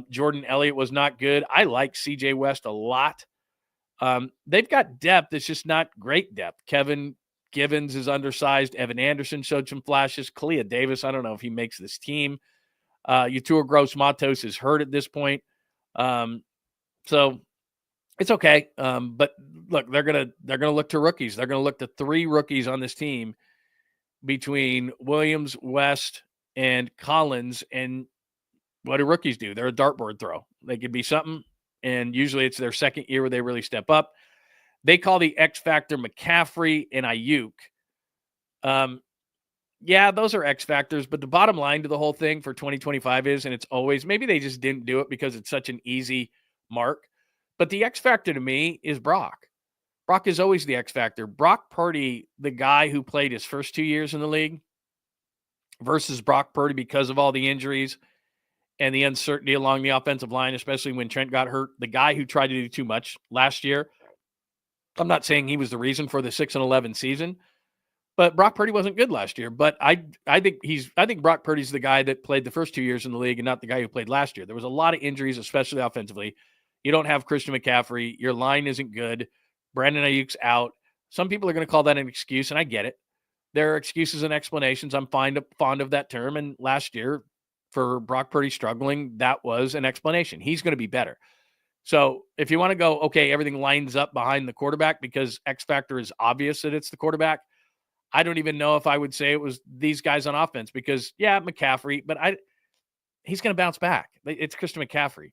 Jordan Elliott was not good. I like CJ West a lot. They've got depth. It's just not great depth. Kevin Givens is undersized. Evan Anderson showed some flashes. Kalia Davis, I don't know if he makes this team. Yetur Gross-Matos is hurt at this point. So it's okay. But look, they're gonna look to rookies. They're gonna look to 3 rookies on this team between Williams, West, and Collins. And what do rookies do? They're a dartboard throw. They could be something, and usually it's their second year where they really step up. They call the X factor McCaffrey and Ayuk. Yeah, those are X factors, but the bottom line to the whole thing for 2025 is, and it's always, maybe they just didn't do it because it's such an easy mark, but the X factor to me is Brock. Brock is always the X factor. Brock Purdy, the guy who played his first 2 years in the league, versus Brock Purdy because of all the injuries and the uncertainty along the offensive line, especially when Trent got hurt. The guy who tried to do too much last year. I'm not saying he was the reason for the 6-11 season, but Brock Purdy wasn't good last year. But I think Brock Purdy's the guy that played the first 2 years in the league and not the guy who played last year. There was a lot of injuries, especially offensively. You don't have Christian McCaffrey. Your line isn't good. Brandon Ayuk's out. Some people are going to call that an excuse, and I get it. There are excuses and explanations. I'm fond of that term. And last year, for Brock Purdy struggling, that was an explanation. He's going to be better. So if you want to go, okay, everything lines up behind the quarterback because X factor is obvious that it's the quarterback, I don't even know if I would say it was these guys on offense because, yeah, McCaffrey, but he's going to bounce back. It's Christian McCaffrey.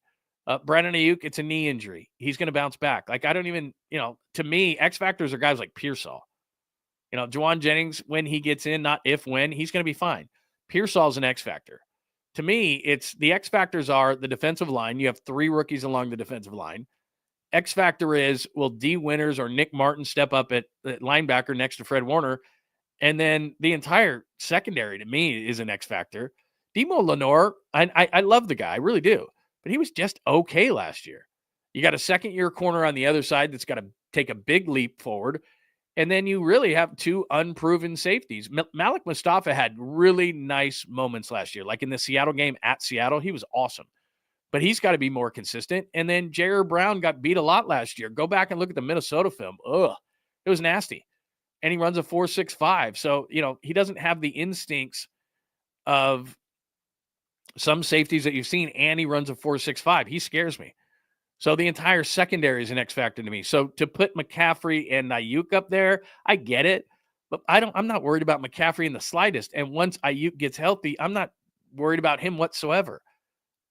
Brandon Ayuk, it's a knee injury. He's going to bounce back. Like, I don't even, to me, X factors are guys like PEARSALL. Jauan Jennings, when he gets in, not if, when, he's going to be fine. PEARSALL's an X factor. To me, it's the X factors are the defensive line. You have 3 rookies along the defensive line. X factor is, will D. Winters or Nick Martin step up at linebacker next to Fred Warner? And then the entire secondary, to me, is an X factor. Demo Lenore, I love the guy. I really do. But he was just okay last year. You got a second-year corner on the other side that's got to take a big leap forward. And then you really have 2 unproven safeties. Malik Mustafa had really nice moments last year. Like in the Seattle game at Seattle, he was awesome. But he's got to be more consistent. And then Jair Brown got beat a lot last year. Go back and look at the Minnesota film. Ugh, it was nasty. And he runs a 4.65. So, he doesn't have the instincts of some safeties that you've seen, and he runs a 4.65. He scares me. So the entire secondary is an X factor to me. So to put McCaffrey and Ayuk up there, I get it, but I'm not worried about McCaffrey in the slightest. And once Ayuk gets healthy, I'm not worried about him whatsoever.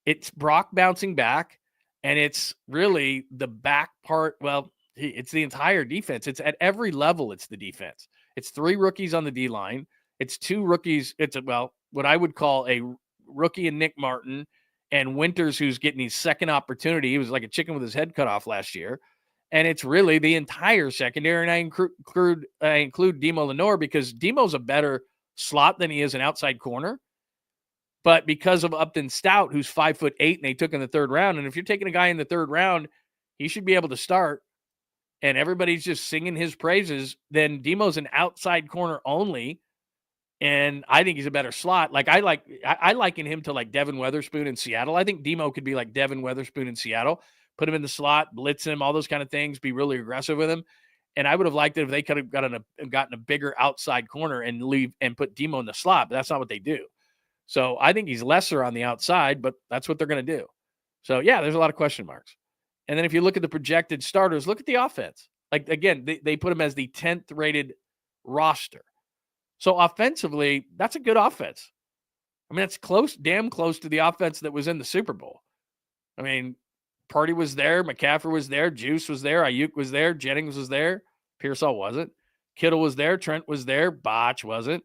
It's Brock bouncing back, and it's really the back part. Well, it's the entire defense. It's at every level. It's the defense. It's 3 rookies on the D line. It's 2 rookies. It's what I would call a rookie in Nick Martin, and Winters, who's getting his second opportunity. He was like a chicken with his head cut off last year. And it's really the entire secondary. And I include Demo Lenore because Demo's a better slot than he is an outside corner. But because of Upton Stout, who's 5'8", and they took in the 3rd round. And if you're taking a guy in the 3rd round, he should be able to start. And everybody's just singing his praises. Then Demo's an outside corner only. And I think he's a better slot. Like I liken him to like Devin Weatherspoon in Seattle. I think Demo could be like Devin Weatherspoon in Seattle. Put him in the slot, blitz him, all those kind of things, be really aggressive with him. And I would have liked it if they could have gotten a bigger outside corner and put Demo in the slot, but that's not what they do. So I think he's lesser on the outside, but that's what they're going to do. So yeah, there's a lot of question marks. And then if you look at the projected starters, look at the offense. Like again, they put him as the 10th rated roster. So offensively, that's a good offense. I mean, it's damn close to the offense that was in the Super Bowl. I mean, Purdy was there, McCaffrey was there, Juice was there, Ayuk was there, Jennings was there, PEARSALL wasn't, Kittle was there, Trent was there, Botch wasn't,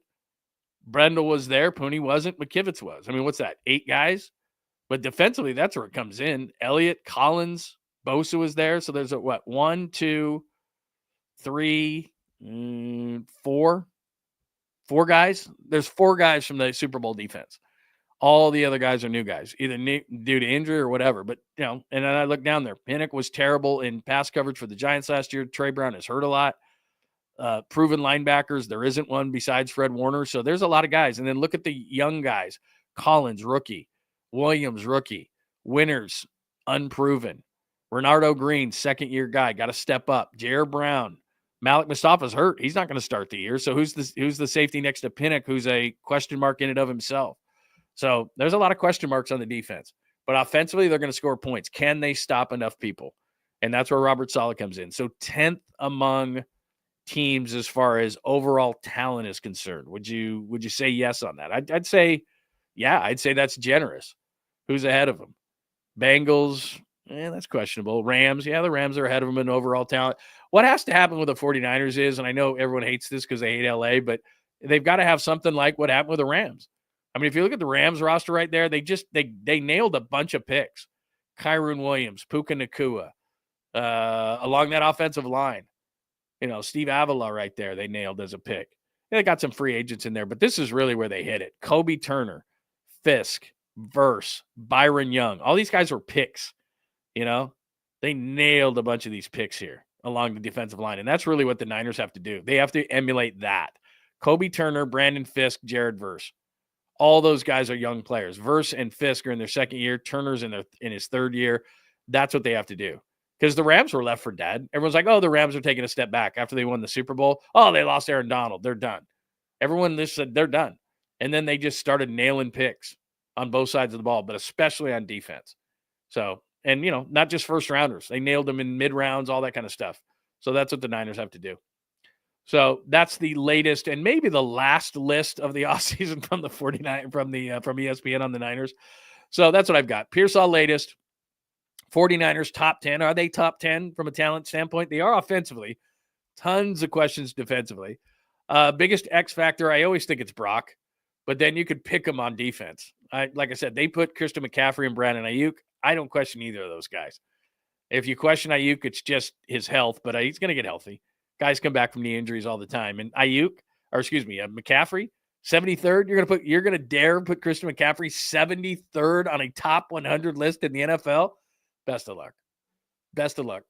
Brendel was there, Pooney wasn't, McKivitz was. I mean, what's that, 8 guys? But defensively, that's where it comes in. Elliott, Collins, Bosa was there. So there's 1, 2, 3, 4. 4 guys. There's 4 guys from the Super Bowl defense. All the other guys are new guys, either due to injury or whatever. But, and then I look down there. Pinnock was terrible in pass coverage for the Giants last year. Trey Brown has hurt a lot. Proven linebackers. There isn't one besides Fred Warner. So there's a lot of guys. And then look at the young guys. Collins, rookie. Williams, rookie. Winters, unproven. Renardo Green, second-year guy. Got to step up. Jair Brown. Malik Mustafa's hurt. He's not going to start the year. So who's the safety next to Pinnock, who's a question mark in and of himself? So there's a lot of question marks on the defense. But offensively, they're going to score points. Can they stop enough people? And that's where Robert Saleh comes in. So 10th among teams as far as overall talent is concerned. Would you say yes on that? I'd say, yeah, I'd say that's generous. Who's ahead of them? Bengals, that's questionable. Rams, yeah, the Rams are ahead of them in overall talent. What has to happen with the 49ers is, and I know everyone hates this because they hate LA, but they've got to have something like what happened with the Rams. I mean, if you look at the Rams roster right there, they nailed a bunch of picks. Kyron Williams, Puka Nacua, along that offensive line. Steve Avila right there, they nailed as a pick. They got some free agents in there, but this is really where they hit it. Kobe Turner, Fisk, Verse, Byron Young. All these guys were picks. They nailed a bunch of these picks here along the defensive line, and that's really what the Niners have to do. They have to emulate that. Kobe Turner, Brandon Fisk, Jared Verse. All those guys are young players. Verse and Fisk are in their second year. Turner's in his third year. That's what they have to do. Because the Rams were left for dead. Everyone's like, oh, the Rams are taking a step back after they won the Super Bowl. Oh, they lost Aaron Donald. They're done. Everyone just said they're done. And then they just started nailing picks on both sides of the ball, but especially on defense. So, and, not just first rounders. They nailed them in mid rounds, all that kind of stuff. So that's what the Niners have to do. So that's the latest and maybe the last list of the offseason from the 49 from ESPN on the Niners. So that's what I've got. Pearsall latest. 49ers top 10. Are they top 10 from a talent standpoint? They are offensively. Tons of questions defensively. Biggest X factor, I always think it's Brock, but then you could pick them on defense. Like I said, they put Christian McCaffrey and Brandon Ayuk. I don't question either of those guys. If you question Ayuk, it's just his health, but he's going to get healthy. Guys come back from knee injuries all the time. And McCaffrey, 73rd. You're going to dare put Christian McCaffrey 73rd on a top 100 list in the NFL? Best of luck. Best of luck.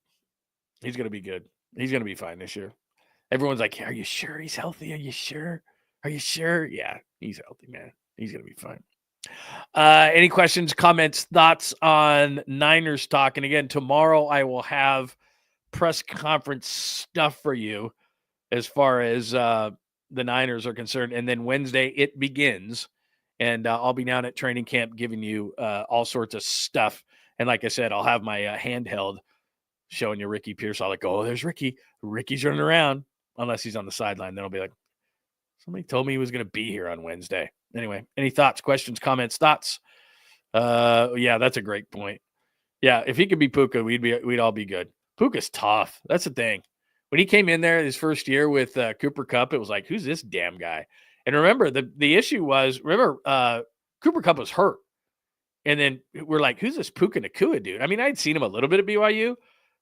He's going to be good. He's going to be fine this year. Everyone's like, are you sure he's healthy? Are you sure? Are you sure? Yeah, he's healthy, man. He's going to be fine. Any questions, comments, thoughts on Niners talk? And again, tomorrow I will have press conference stuff for you as far as the Niners are concerned. And then Wednesday it begins. And I'll be down at training camp giving you all sorts of stuff. And like I said, I'll have my handheld showing you Ricky Pearsall. Like, oh, there's Ricky. Ricky's running around. Unless he's on the sideline. Then I'll be like, somebody told me he was going to be here on Wednesday. Anyway, any thoughts, questions, comments, thoughts? Yeah, that's a great point. Yeah, if he could be Puka, we'd all be good. Puka's tough. That's the thing. When he came in there his first year with Cooper Kupp, it was like, who's this damn guy? And remember, the issue was, Cooper Kupp was hurt. And then we're like, who's this Puka Nacua dude? I mean, I'd seen him a little bit at BYU,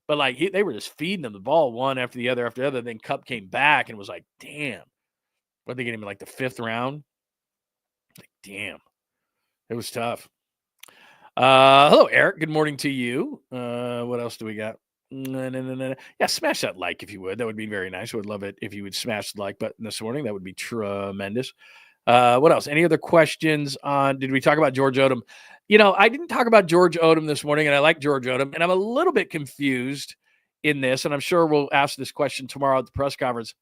but like they were just feeding him the ball one after the other. Then Kupp came back and was like, damn. What, they get him in like the 5th round? Like, damn. It was tough. Hello, Eric. Good morning to you. What else do we got? Yeah, smash that like if you would. That would be very nice. I would love it if you would smash the like button this morning. That would be tremendous. What else? Any other questions on, did we talk about George Odom? I didn't talk about George Odom this morning, and I like George Odom, and I'm a little bit confused in this, and I'm sure we'll ask this question tomorrow at the press conference.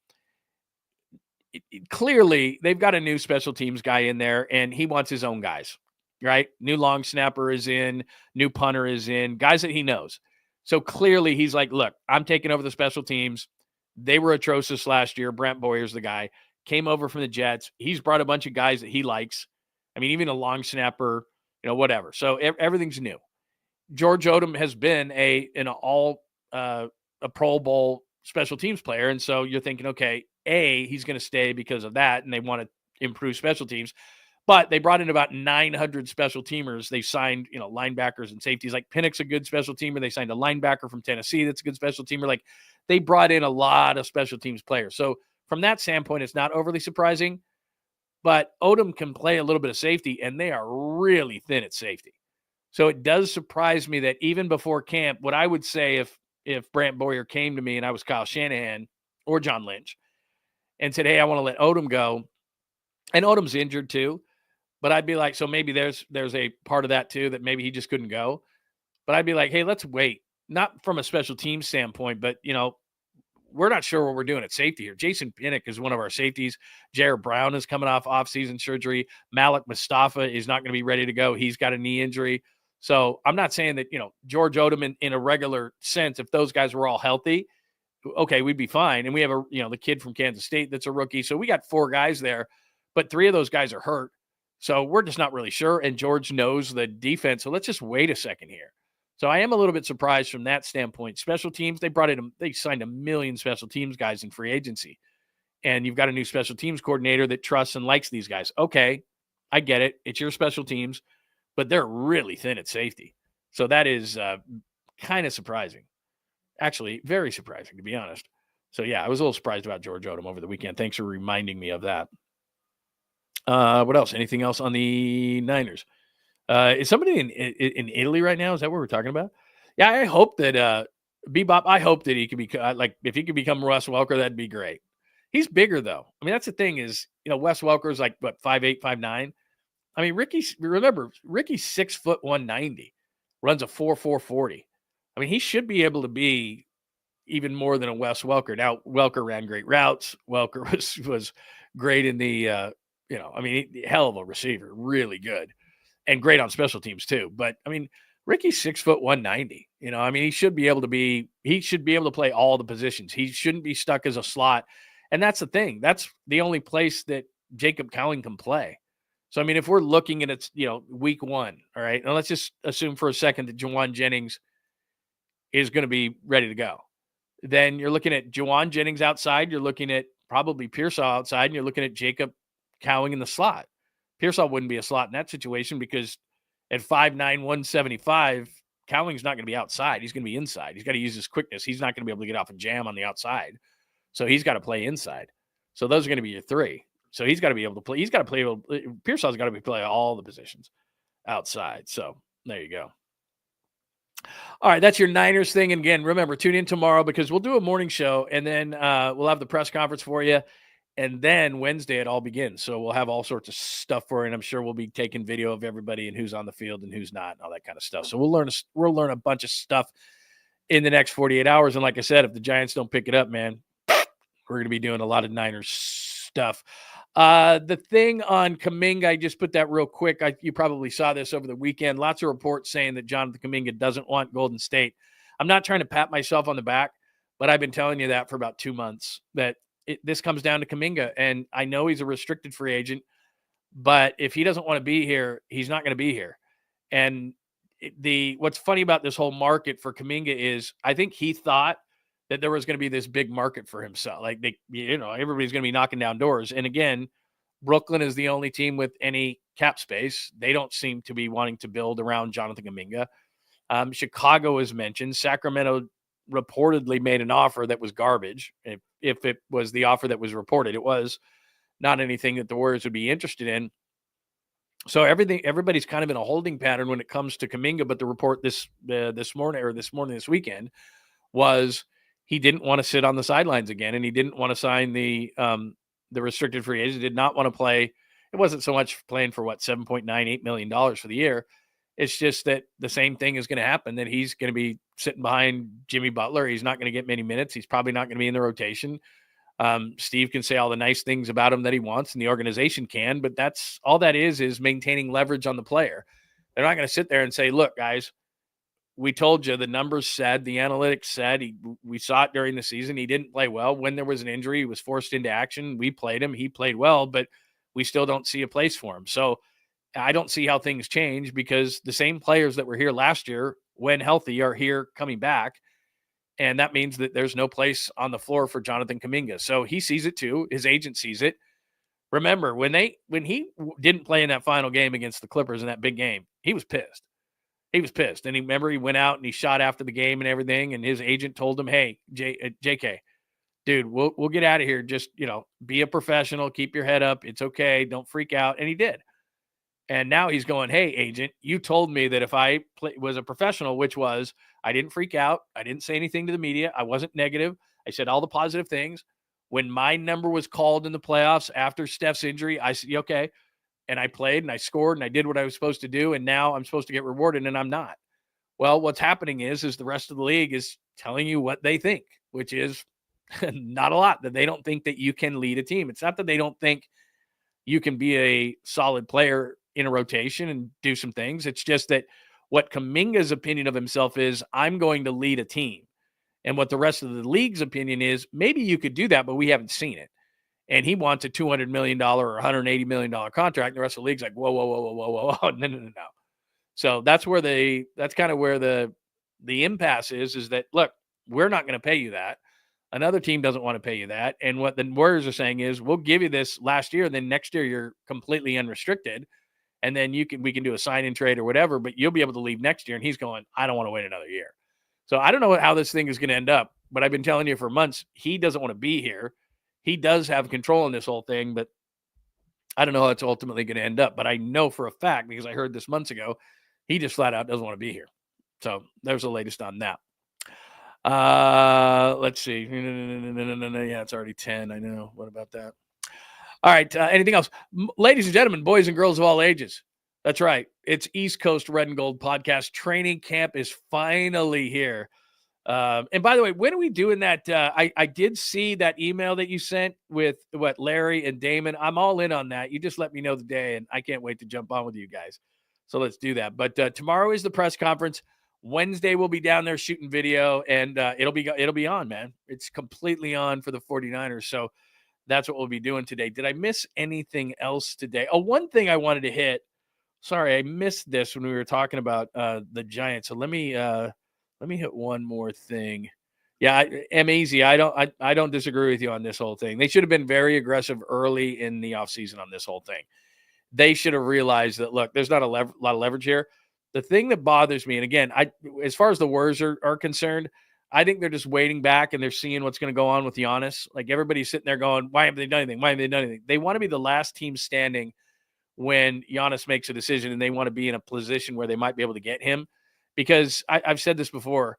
Clearly, they've got a new special teams guy in there, and he wants his own guys, right? New long snapper is in, new punter is in, guys that he knows. So clearly, he's like, look, I'm taking over the special teams. They were atrocious last year. Brent Boyer's the guy. Came over from the Jets. He's brought a bunch of guys that he likes. I mean, even a long snapper, whatever. So everything's new. George Odom has been a Pro Bowl special teams player. And so you're thinking, okay, he's going to stay because of that, and they want to improve special teams. But they brought in about 900 special teamers. They signed, linebackers and safeties. Like Pinnock's a good special teamer. They signed a linebacker from Tennessee that's a good special teamer. Like, they brought in a lot of special teams players. So from that standpoint, it's not overly surprising. But Odom can play a little bit of safety, and they are really thin at safety. So it does surprise me that even before camp, what I would say if Brant Boyer came to me and I was Kyle Shanahan or John Lynch and said, hey, I want to let Odom go, and Odom's injured too, but I'd be like, so maybe there's a part of that too, that maybe he just couldn't go. But I'd be like, hey, let's wait. Not from a special team standpoint, but, we're not sure what we're doing at safety here. Jason Pinnock is one of our safeties. Jared Brown is coming off offseason surgery. Malik Mustafa is not going to be ready to go. He's got a knee injury. So I'm not saying that, George Odom in a regular sense, if those guys were all healthy, okay, we'd be fine. And we have the kid from Kansas State that's a rookie. So we got 4 guys there, but 3 of those guys are hurt. So we're just not really sure. And George knows the defense. So let's just wait a second here. So I am a little bit surprised from that standpoint. Special teams, they signed 1 million special teams guys in free agency. And you've got a new special teams coordinator that trusts and likes these guys. Okay, I get it. It's your special teams, but they're really thin at safety. So that is kind of surprising. Actually, very surprising, to be honest. So, yeah, I was a little surprised about George Odom over the weekend. Thanks for reminding me of that. What else? Anything else on the Niners? Is somebody in Italy right now? Is that what we're talking about? Yeah, I hope that Bebop, I hope that he could be if he could become Wes Welker, that'd be great. He's bigger though. I mean, that's the thing is, Wes Welker's like what, 5'8", 5'9". I mean, Ricky's 6 foot 190, runs a 4.4 40. I mean, he should be able to be even more than a Wes Welker. Now, Welker ran great routes. Welker was great in the hell of a receiver, really good. And great on special teams too. But I mean, Ricky's 6 foot 190. He should be able to play all the positions. He shouldn't be stuck as a slot. And that's the thing. That's the only place that 𝐬𝐝_𝐞𝐭 can play. So, I mean, if we're looking at it, week 1, all right, now let's just assume for a second that Jauan Jennings is going to be ready to go. Then you're looking at Jauan Jennings outside. You're looking at probably Pearsall outside, and you're looking at 𝐬𝐝_𝐞𝐭 in the slot. Pearsall wouldn't be a slot in that situation because at 5'9", 175, 𝐞𝐭's not going to be outside. He's going to be inside. He's got to use his quickness. He's not going to be able to get off a jam on the outside. So he's got to play inside. So those are going to be your 3. So he's got to be able to play. He's got to play. Pearsall's got to be playing all the positions outside. So there you go. All right, that's your Niners thing. And again, remember, tune in tomorrow because we'll do a morning show, and then we'll have the press conference for you. And then Wednesday it all begins. So we'll have all sorts of stuff for you. And I'm sure we'll be taking video of everybody and who's on the field and who's not and all that kind of stuff. So we'll learn a bunch of stuff in the next 48 hours. And like I said, if the Giants don't pick it up, man, we're going to be doing a lot of Niners stuff. The thing on Kuminga, I just put that real quick. You probably saw this over the weekend. Lots of reports saying that Jonathan Kuminga doesn't want Golden State. I'm not trying to pat myself on the back, but I've been telling you that for about 2 months, that this comes down to Kuminga. And I know he's a restricted free agent, but if he doesn't want to be here, he's not going to be here. And what's funny about this whole market for Kuminga is I think he thought that there was going to be this big market for himself. Like everybody's going to be knocking down doors. And again, Brooklyn is the only team with any cap space. They don't seem to be wanting to build around Jonathan Kuminga. Chicago is mentioned. Sacramento reportedly made an offer that was garbage. If it was the offer that was reported, it was not anything that the Warriors would be interested in. So everybody's kind of in a holding pattern when it comes to Kuminga. But the report this weekend was he didn't want to sit on the sidelines again, and he didn't want to sign the restricted free agent. He did not want to play. It wasn't so much playing for $7.98 million for the year. It's just that the same thing is going to happen, that he's going to be sitting behind Jimmy Butler. He's not going to get many minutes. He's probably not going to be in the rotation. Steve can say all the nice things about him that he wants, and the organization can, but that's all that is maintaining leverage on the player. They're not going to sit there and say, look, guys, we told you, the numbers said, the analytics said, we saw it during the season. He didn't play well. When there was an injury, he was forced into action. We played him. He played well, but we still don't see a place for him. So I don't see how things change, because the same players that were here last year, when healthy, are here coming back. And that means that there's no place on the floor for Jonathan Kuminga. So he sees it too. His agent sees it. Remember, when he didn't play in that final game against the Clippers in that big game, he was pissed. He was pissed. And he went out and he shot after the game and everything. And his agent told him, hey, JK, dude, we'll get out of here. Just, be a professional. Keep your head up. It's okay. Don't freak out. And he did. And now he's going, hey, agent, you told me that if I was a professional, which was I didn't freak out. I didn't say anything to the media. I wasn't negative. I said all the positive things. When my number was called in the playoffs after Steph's injury, I said, okay. And I played and I scored and I did what I was supposed to do. And now I'm supposed to get rewarded, and I'm not. Well, what's happening is the rest of the league is telling you what they think, which is Not a lot. That they don't think that you can lead a team. It's not that they don't think you can be a solid player in a rotation and do some things. It's just that what Kuminga's opinion of himself is, I'm going to lead a team. And what the rest of the league's opinion is, maybe you could do that, but we haven't seen it. And he wants a $200 million or $180 million contract. And the rest of the league's like, whoa, whoa, whoa, whoa, whoa, whoa. No. So that's kind of where the impasse is that, look, we're not going to pay you that. Another team doesn't want to pay you that. And what the Warriors are saying is, we'll give you this last year, then next year you're completely unrestricted. And then we can do a sign and trade or whatever, but you'll be able to leave next year. And he's going, I don't want to wait another year. So I don't know how this thing is going to end up, but I've been telling you for months, he doesn't want to be here. He does have control in this whole thing, but I don't know how it's ultimately going to end up. But I know for a fact, because I heard this months ago, he just flat out doesn't want to be here. So there's the latest on that. Let's see. Yeah, it's already 10. I know. What about that? All right. Anything else? Ladies and gentlemen, boys and girls of all ages. That's right. It's East Coast Red and Gold podcast. Training camp is finally here. And by the way, when are we doing that? I did see that email that you sent with Larry and Damon. I'm all in on that. You just let me know the day, and I can't wait to jump on with you guys. So let's do that. But tomorrow is the press conference. Wednesday we'll be down there shooting video, and it'll be on, man. It's completely on for the 49ers. So that's what we'll be doing today. Did I miss anything else today? Oh, one thing I wanted to hit. Sorry, I missed this when we were talking about the Giants. So let me hit one more thing. Yeah, 𝐬𝐮𝐬𝐫𝐞, I don't disagree with you on this whole thing. They should have been very aggressive early in the offseason on this whole thing. They should have realized that, look, there's not a lot of leverage here. The thing that bothers me, and again, as far as the Warriors are concerned, I think they're just waiting back and they're seeing what's going to go on with Giannis. Like, everybody's sitting there going, why haven't they done anything? Why haven't they done anything? They want to be the last team standing when Giannis makes a decision, and they want to be in a position where they might be able to get him. Because I've said this before,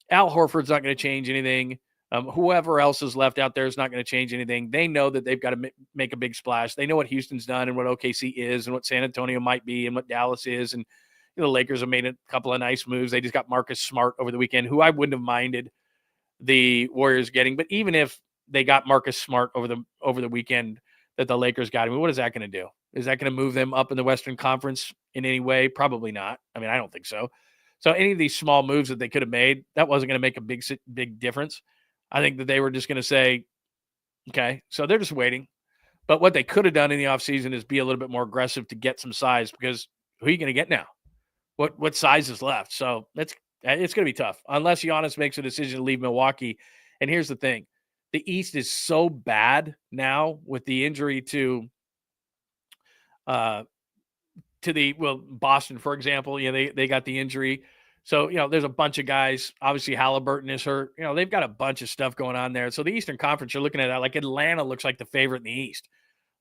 Al Horford's not going to change anything. Whoever else is left out there is not going to change anything. They know that they've got to make a big splash. They know what Houston's done and what OKC is and what San Antonio might be and what Dallas is. And the Lakers have made a couple of nice moves. They just got Marcus Smart over the weekend, who I wouldn't have minded the Warriors getting. But even if they got Marcus Smart over the weekend that the Lakers got him, what is that going to do? Is that going to move them up in the Western Conference in any way? Probably not. I mean, I don't think so. So any of these small moves that they could have made, that wasn't going to make a big difference. I think that they were just going to say, okay, so they're just waiting. But what they could have done in the offseason is be a little bit more aggressive to get some size, because who are you going to get now? What size is left? So it's going to be tough unless Giannis makes a decision to leave Milwaukee. And here's the thing. The East is so bad now with the injury to Boston, for example. They got the injury. So, there's a bunch of guys. Obviously, Halliburton is hurt. They've got a bunch of stuff going on there. So the Eastern Conference, you're looking at that. Like, Atlanta looks like the favorite in the East.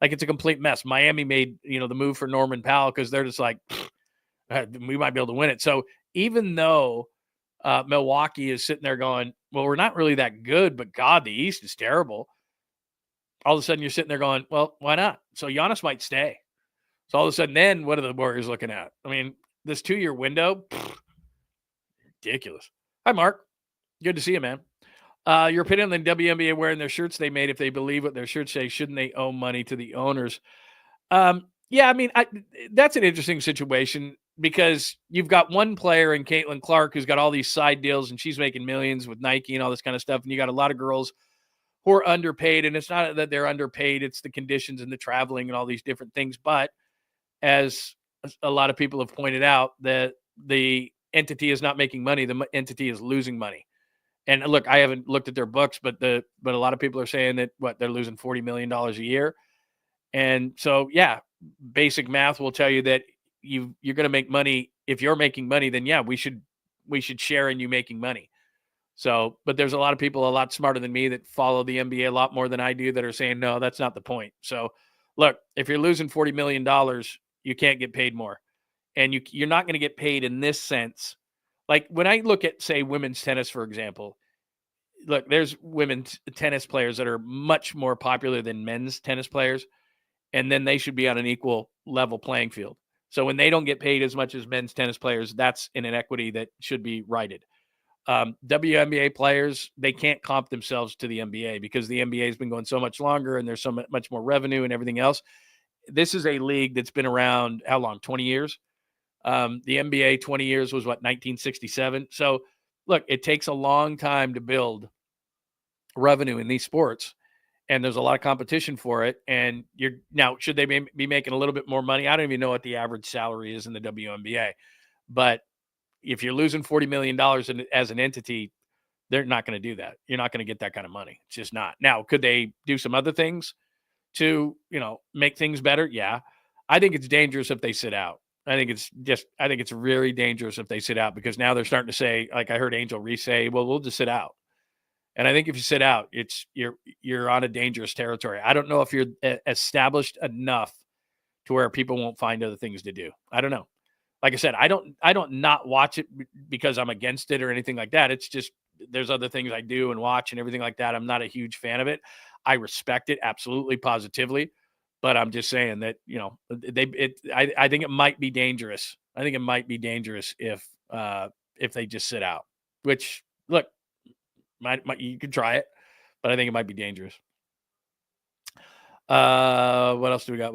Like, it's a complete mess. Miami made, the move for Norman Powell because they're just like, we might be able to win it. So even though Milwaukee is sitting there going, well, we're not really that good, but God, the East is terrible. All of a sudden, you're sitting there going, well, why not? So Giannis might stay. So all of a sudden, then what are the Warriors looking at? I mean, this 2-year window, ridiculous. Hi, Mark. Good to see you, man. Your opinion on the WNBA wearing their shirts they made, if they believe what their shirts say, shouldn't they owe money to the owners? Yeah, I mean, that's an interesting situation because you've got one player in Caitlin Clark who's got all these side deals and she's making millions with Nike and all this kind of stuff. And you got a lot of girls who are underpaid, and it's not that they're underpaid. It's the conditions and the traveling and all these different things. But as a lot of people have pointed out, that the entity is not making money. The entity is losing money. And look, I haven't looked at their books, but a lot of people are saying that they're losing $40 million a year. And so, yeah, basic math will tell you that you're going to make money. If you're making money, then yeah, we should share in you making money. So, but there's a lot of people a lot smarter than me that follow the NBA a lot more than I do that are saying, no, that's not the point. So look, if you're losing $40 million, you can't get paid more. And you're not going to get paid in this sense. Like when I look at, say, women's tennis, for example, look, there's women's tennis players that are much more popular than men's tennis players. And then they should be on an equal level playing field. So when they don't get paid as much as men's tennis players, that's an inequity that should be righted. WNBA players, they can't comp themselves to the NBA because the NBA has been going so much longer and there's so much more revenue and everything else. This is a league that's been around, how long, 20 years? The NBA 20 years was what, 1967? So look, it takes a long time to build revenue in these sports, and there's a lot of competition for it. And now, should they be making a little bit more money? I don't even know what the average salary is in the WNBA, but if you're losing $40 million as an entity, they're not going to do that. You're not going to get that kind of money. It's just not. Now, could they do some other things to, make things better? Yeah. I think it's dangerous if they sit out. I think it's really dangerous if they sit out, because now they're starting to say, like I heard Angel Reese say, well, we'll just sit out. And I think if you sit out, you're on a dangerous territory. I don't know if you're established enough to where people won't find other things to do. I don't know. Like I said, I don't not watch it because I'm against it or anything like that. It's just there's other things I do and watch and everything like that. I'm not a huge fan of it. I respect it absolutely, positively, but I'm just saying that I think it might be dangerous. I think it might be dangerous if they just sit out. Which, look, you could try it, but I think it might be dangerous. What else do we got?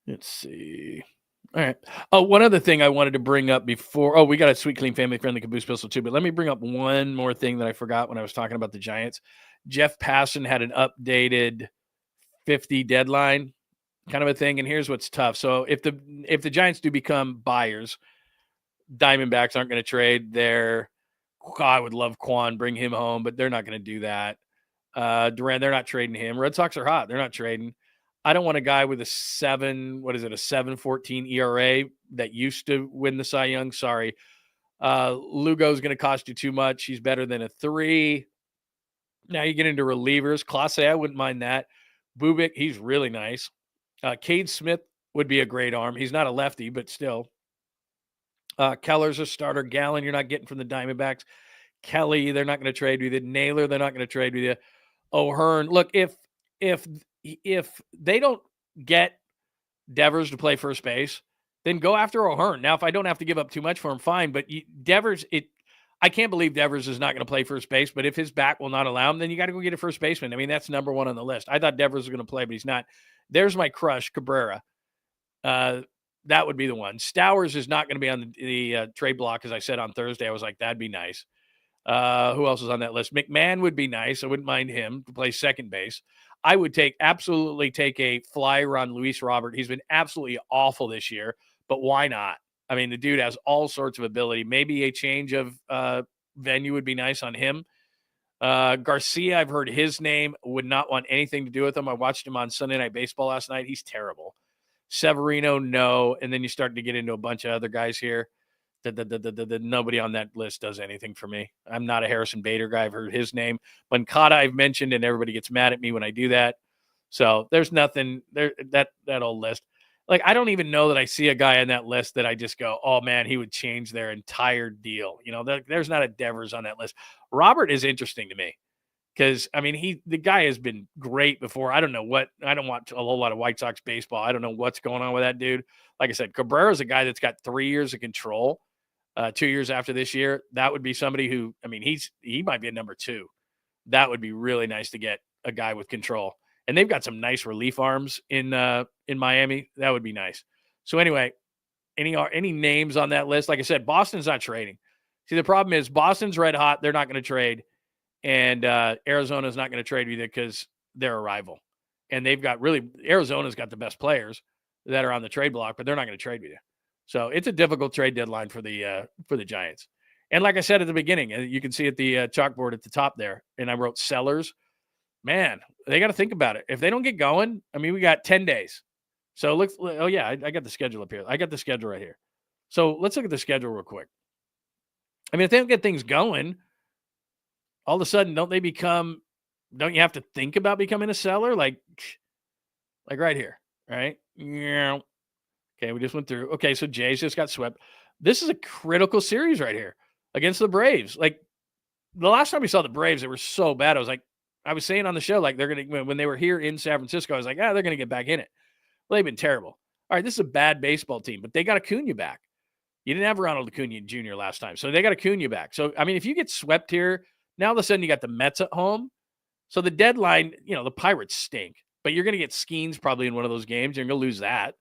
Let's see. All right. Oh, one other thing I wanted to bring up before. Oh, we got a sweet, clean, family-friendly Caboose pistol too. But let me bring up one more thing that I forgot when I was talking about the Giants. Jeff Passan had an updated 50 deadline kind of a thing, and here's what's tough. So if the Giants do become buyers, Diamondbacks aren't going to trade I would love Quan, bring him home, but they're not going to do that. Durant, they're not trading him. Red Sox are hot. They're not trading. I don't want a guy with a 7.14 ERA that used to win the Cy Young. Sorry. Lugo's going to cost you too much. He's better than a 3. Now you get into relievers. Clase, I wouldn't mind that. Bubic, he's really nice. Cade Smith would be a great arm. He's not a lefty, but still. Keller's a starter. Gallen, you're not getting from the Diamondbacks. Kelly, they're not going to trade with you. Naylor, they're not going to trade with you. O'Hearn, look, if they don't get Devers to play first base, then go after O'Hearn. Now, if I don't have to give up too much for him, fine. But I can't believe Devers is not going to play first base. But if his back will not allow him, then you got to go get a first baseman. I mean, that's number one on the list. I thought Devers was going to play, but he's not. There's my crush, Cabrera. That would be the one. Stowers is not going to be on the trade block, as I said on Thursday. I was like, that'd be nice. Who else is on that list? McMahon would be nice. I wouldn't mind him to play second base. I would absolutely take a flyer on Luis Robert. He's been absolutely awful this year, but why not? I mean, the dude has all sorts of ability. Maybe a change of venue would be nice on him. Garcia, I've heard his name, would not want anything to do with him. I watched him on Sunday Night Baseball last night. He's terrible. Severino, no. And then you start to get into a bunch of other guys here. Nobody on that list does anything for me. I'm not a Harrison Bader guy. I've heard his name. Moncada I've mentioned, and everybody gets mad at me when I do that. So there's nothing there. That old list. Like, I don't even know that I see a guy on that list that I just go, oh man, he would change their entire deal. There's not a Devers on that list. Robert is interesting to me because, I mean, the guy has been great before. I don't watch a whole lot of White Sox baseball. I don't know what's going on with that dude. Like I said, Cabrera's a guy that's got 3 years of control. 2 years after this year, that would be somebody who, I mean, he might be a number 2. That would be really nice to get a guy with control. And they've got some nice relief arms in Miami. That would be nice. So anyway, any names on that list? Like I said, Boston's not trading. See, the problem is Boston's red hot. They're not going to trade. And Arizona's not going to trade either because they're a rival. And Arizona's got the best players that are on the trade block, but they're not going to trade with you. So it's a difficult trade deadline for the Giants. And like I said at the beginning, you can see at the chalkboard at the top there, and I wrote sellers. Man, they got to think about it. If they don't get going, I mean, we got 10 days. So I got the schedule up here. I got the schedule right here. So let's look at the schedule real quick. I mean, if they don't get things going, all of a sudden, don't you have to think about becoming a seller? Like right here, right? Yeah. Okay, we just went through. Okay, so Jays just got swept. This is a critical series right here against the Braves. Like, the last time we saw the Braves, they were so bad. I was saying on the show, like, they're going to, when they were here in San Francisco, I was like, they're going to get back in it. Well, they've been terrible. All right, this is a bad baseball team, but they got Acuna back. You didn't have Ronald Acuna Jr. last time, so they got Acuna back. So, I mean, if you get swept here, now all of a sudden you got the Mets at home. So the deadline, the Pirates stink, but you're going to get Skeens probably in one of those games. You're going to lose that.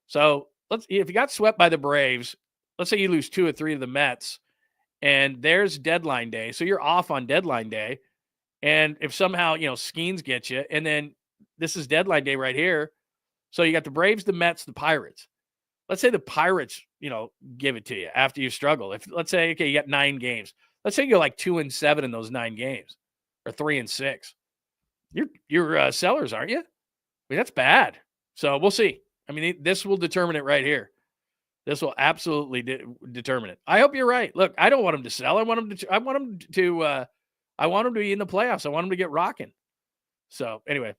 So if you got swept by the Braves, let's say you lose 2 or 3 to the Mets, and there's deadline day. So you're off on deadline day. And if somehow, Skeens gets you, and then this is deadline day right here. So you got the Braves, the Mets, the Pirates. Let's say the Pirates, give it to you after you struggle. If let's say, okay, you got 9 games. Let's say you're like 2-7 in those 9 games, or 3-6. You're sellers, aren't you? I mean, that's bad. So we'll see. I mean, this will determine it right here. This will absolutely determine it. I hope you're right. Look, I don't want him to sell. I want him to be in the playoffs. I want him to get rocking. So anyway,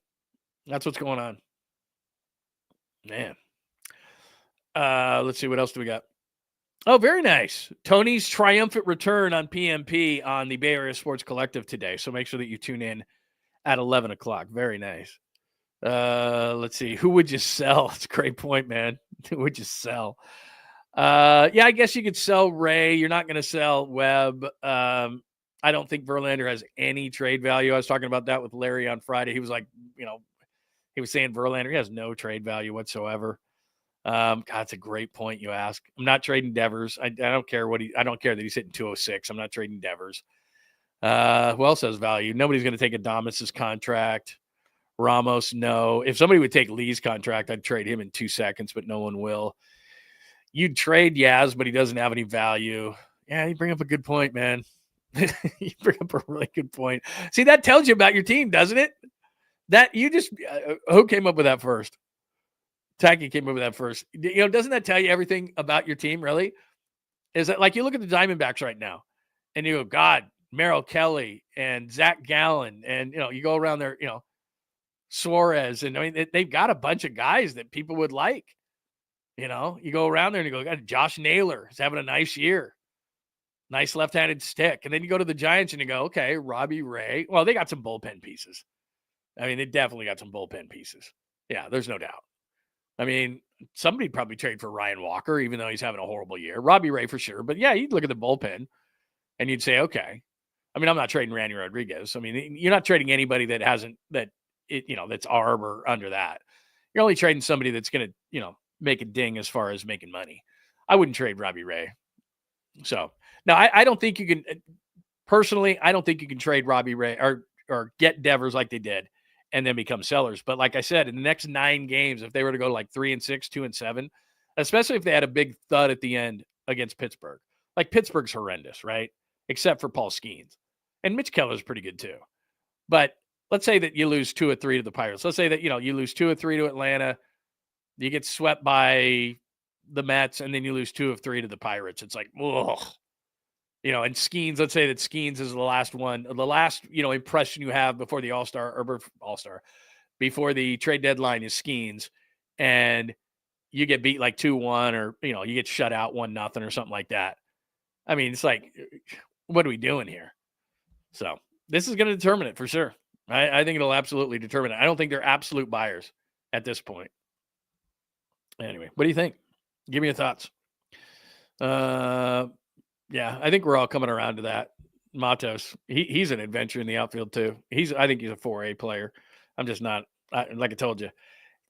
that's what's going on. Man. Let's see, what else do we got? Oh, very nice. Tony's triumphant return on PMP on the Bay Area Sports Collective today. So make sure that you tune in at 11 o'clock. Very nice. Let's see. Who would you sell? That's a great point, man. Who would you sell? I guess you could sell Ray. You're not going to sell Webb. I don't think Verlander has any trade value. I was talking about that with Larry on Friday. He was like, he was saying Verlander, he has no trade value whatsoever. God, it's a great point you ask. I'm not trading Devers. I don't care I don't care that he's hitting 206. I'm not trading Devers. Who else has value? Nobody's going to take Adames' contract. Ramos, no. If somebody would take Lee's contract, I'd trade him in 2 seconds, but no one will. You'd trade Yaz, but he doesn't have any value. Yeah, you bring up a good point, man. You bring up a really good point. See, that tells you about your team, doesn't it? That you just who came up with that first? Tacky came up with that first. Doesn't that tell you everything about your team, really? Is that like you look at the Diamondbacks right now and you go, God, Merrill Kelly and Zach Gallen, and you go around there, Suarez, and I mean they've got a bunch of guys that people would like. You go around there and you go, God, Josh Naylor is having a nice year. Nice left-handed stick. And then you go to the Giants and you go, okay, Robbie Ray. Well, they got some bullpen pieces. I mean, they definitely got some bullpen pieces. Yeah, there's no doubt. I mean, somebody'd probably trade for Ryan Walker, even though he's having a horrible year. Robbie Ray for sure. But yeah, you'd look at the bullpen and you'd say, okay. I mean, I'm not trading Randy Rodriguez. I mean, you're not trading anybody that hasn't, that's ARB or under that. You're only trading somebody that's going to, make a ding as far as making money. I wouldn't trade Robbie Ray. So now I don't think you can, personally, I don't think you can trade Robbie Ray or get Devers like they did and then become sellers. But like I said, in the next 9 games, if they were to go to like 3-6, 2-7, especially if they had a big thud at the end against Pittsburgh, like Pittsburgh's horrendous, right? Except for Paul Skeens. And Mitch Keller's pretty good too. But let's say that you lose 2 or 3 to the Pirates. Let's say that, you lose 2 or 3 to Atlanta. You get swept by the Mets, and then you lose 2 of 3 to the Pirates. It's like, ugh. And Skeens, let's say that Skeens is the last one, the last, impression you have before the All-Star, before the trade deadline is Skeens, and you get beat like 2-1 or, you get shut out 1-0 or something like that. I mean, it's like, what are we doing here? So this is going to determine it for sure. I think it'll absolutely determine it. I don't think they're absolute buyers at this point. Anyway, what do you think? Give me your thoughts. Yeah, I think we're all coming around to that. Matos, he's an adventure in the outfield too. I think he's a 4A player. I'm just not, like I told you.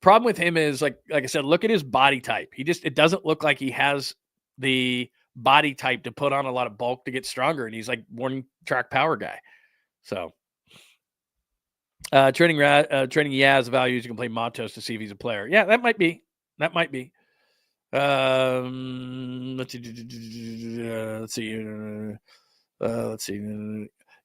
Problem with him is, like I said, look at his body type. It doesn't look like he has the body type to put on a lot of bulk to get stronger, and he's like morning track power guy. So trading Yaz values, you can play Matos to see if he's a player. Yeah, that might be. Let's see.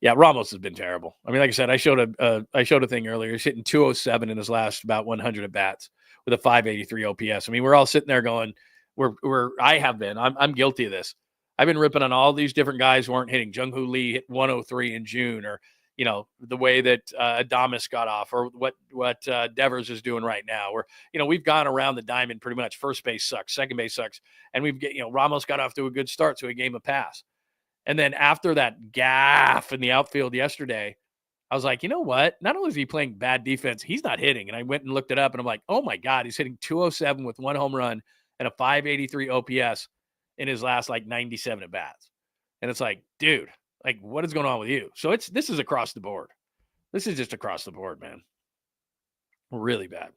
Yeah, Ramos has been terrible. I mean, like I said, I showed a thing earlier. He's hitting 207 in his last about 100 at bats with a 583 OPS. I mean, we're all sitting there going, I'm guilty of this. I've been ripping on all these different guys who aren't hitting. Jung Hoo Lee hit 103 in June, or the way that Adames got off, or what Devers is doing right now. Or, we've gone around the diamond pretty much. First base sucks, second base sucks. And Ramos got off to a good start, so he gave him a pass. And then after that gaffe in the outfield yesterday, I was like, you know what? Not only is he playing bad defense, he's not hitting. And I went and looked it up, and I'm like, oh my God, he's hitting 207 with 1 home run and a 583 OPS in his last 97 at bats. And it's like, dude, what is going on with you? So this is across the board. This is just across the board, man. Really bad.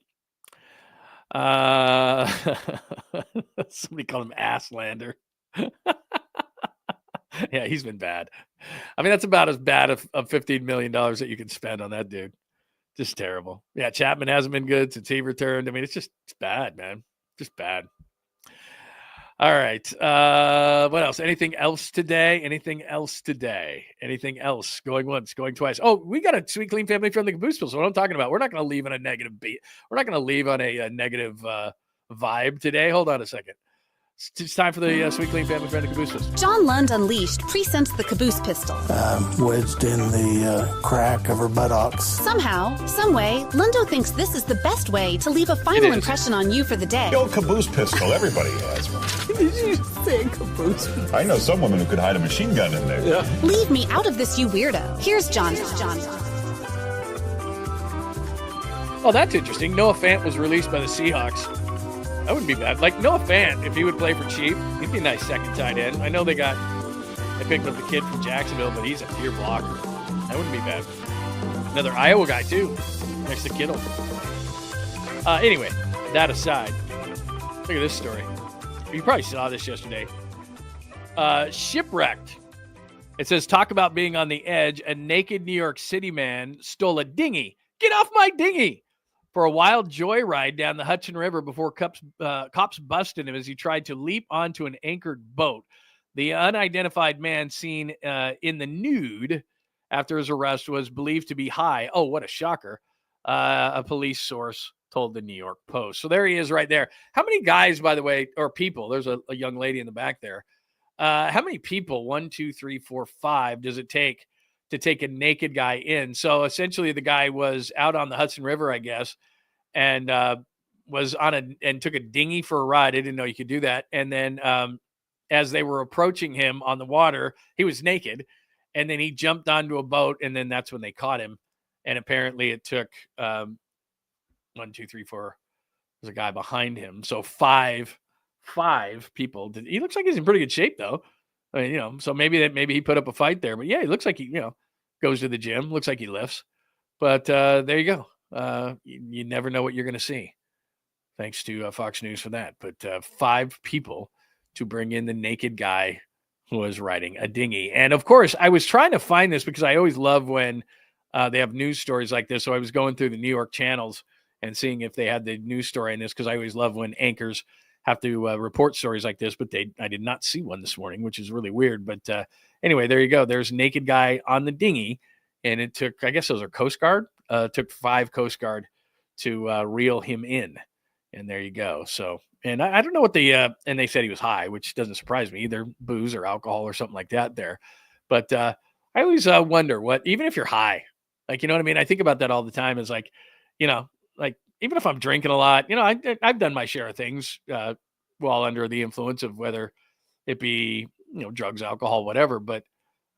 Somebody called him Asslander. Yeah, he's been bad. I mean, that's about as bad of $15 million that you can spend on that dude. Just terrible. Yeah, Chapman hasn't been good since he returned. I mean, it's bad, man. Just bad. All right. What else? Anything else today? Anything else? Going once, going twice. Oh, we got a sweet, clean family friendly Caboose pill. So what I'm talking about, we're not going to leave on a negative beat. We're not going to leave on a negative vibe today. Hold on a second. It's time for the sweet, clean family friendly Caboose pistol. John Lund Unleashed presents the Caboose pistol. Wedged in the crack of her buttocks. Somehow, someway, Lundo thinks this is the best way to leave a final impression on you for the day. The old Caboose pistol, everybody has one. Did you say Caboose? I know some women who could hide a machine gun in there. Yeah. Leave me out of this, you weirdo. Here's John. Oh, that's interesting. Noah Fant was released by the Seahawks. That wouldn't be bad. Noah Fant, if he would play for cheap, he'd be a nice second tight end. I know they picked up the kid from Jacksonville, but he's a pure blocker. That wouldn't be bad. Another Iowa guy, too, next to Kittle. Anyway, that aside, look at this story. You probably saw this yesterday. Shipwrecked. It says, talk about being on the edge. A naked New York City man stole a dinghy. Get off my dinghy! For a wild joyride down the Hudson River before cops busted him as he tried to leap onto an anchored boat. The unidentified man seen in the nude after his arrest was believed to be high. Oh, what a shocker. A police source told the New York Post. So there he is right there. How many guys, by the way, or people, there's a young lady in the back there. How many people, 1, 2, 3, 4, 5, does it take to take a naked guy in? So essentially the guy was out on the Hudson River, I guess, and was and took a dinghy for a ride. I didn't know you could do that. And then as they were approaching him on the water, he was naked, and then he jumped onto a boat, and then that's when they caught him. And apparently it took 1, 2, 3, 4. There's a guy behind him. So five people. He looks like he's in pretty good shape, though. I mean, so maybe he put up a fight there, but yeah, he looks like he, goes to the gym. Looks like he lifts, but there you go. You never know what you're going to see. Thanks to Fox News for that. But 5 people to bring in the naked guy who was riding a dinghy. And of course, I was trying to find this because I always love when they have news stories like this. So I was going through the New York channels and seeing if they had the news story in this, because I always love when anchors have to report stories like this, but I did not see one this morning, which is really weird. But anyway, there you go. There's a naked guy on the dinghy, and it took, I guess those are Coast Guard, took 5 Coast Guard to reel him in. And there you go. So, and I don't know what and they said he was high, which doesn't surprise me, either booze or alcohol or something like that there. But I always wonder even if you're high, you know what I mean? I think about that all the time. Is even if I'm drinking a lot, I've done my share of things while under the influence of whether it be, drugs, alcohol, whatever. But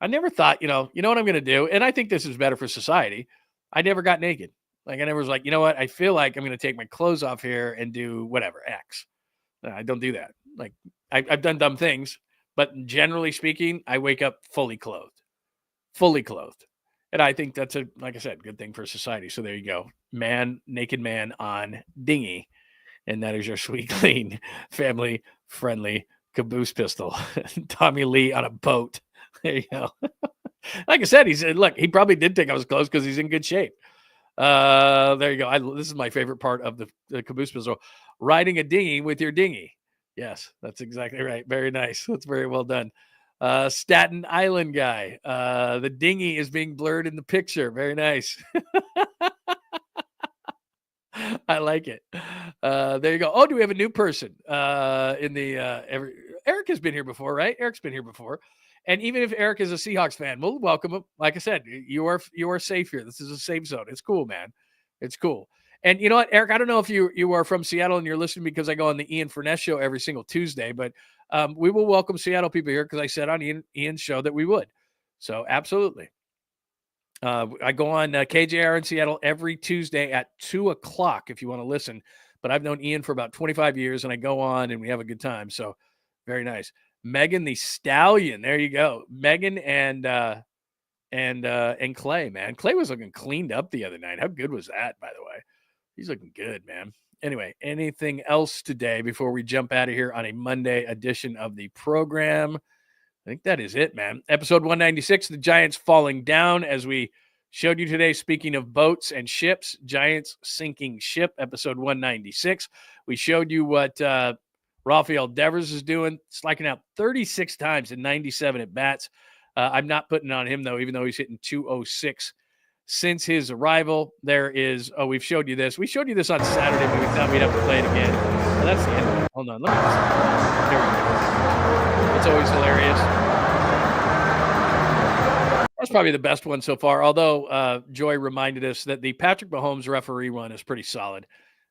I never thought, you know what I'm going to do? And I think this is better for society. I never got naked. I never was like, you know what? I feel like I'm going to take my clothes off here and do whatever, X. I don't do that. I've done dumb things, but generally speaking, I wake up fully clothed. And I think that's like I said, good thing for society. So there you go. Naked man on dinghy. And that is your sweet, clean, family-friendly Caboose pistol. Tommy Lee on a boat. There you go. Like I said, he probably did take off his clothes because he's in good shape. There you go. This is my favorite part of the Caboose pistol. Riding a dinghy with your dinghy. Yes, that's exactly right. Very nice. That's very well done. Staten Island guy. The dinghy is being blurred in the picture. Very nice. I like it. There you go. Oh, do we have a new person in the Eric has been here before, right? Eric's been here before. And even if Eric is a Seahawks fan, we'll welcome him. Like I said, you are safe here. This is a safe zone. It's cool, man. It's cool. And you know what, Eric, I don't know if you are from Seattle and you're listening because I go on the Ian Furness show every single Tuesday, but we will welcome Seattle people here because I said on Ian's show that we would. So absolutely. I go on KJR in Seattle every Tuesday at 2 o'clock if you want to listen. But I've known Ian for about 25 years, and I go on and we have a good time. So very nice. Megan the Stallion. There you go. Megan and Clay, man. Clay was looking cleaned up the other night. How good was that, by the way? He's looking good, man. Anyway, anything else today before we jump out of here on a Monday edition of the program? I think that is it, man. Episode 196, the Giants falling down, as we showed you today. Speaking of boats and ships, Giants sinking ship, episode 196. We showed you what Rafael Devers is doing, striking out 36 times in 97 at bats. I'm not putting on him, though, even though he's hitting 206 since his arrival. There is, we've showed you this. We showed you this on Saturday, but we thought we'd have to play it again. Well, that's the end of it. Hold on. Let me just, here we go. It's always hilarious. That's probably the best one so far, although Joy reminded us that the Patrick Mahomes referee one is pretty solid.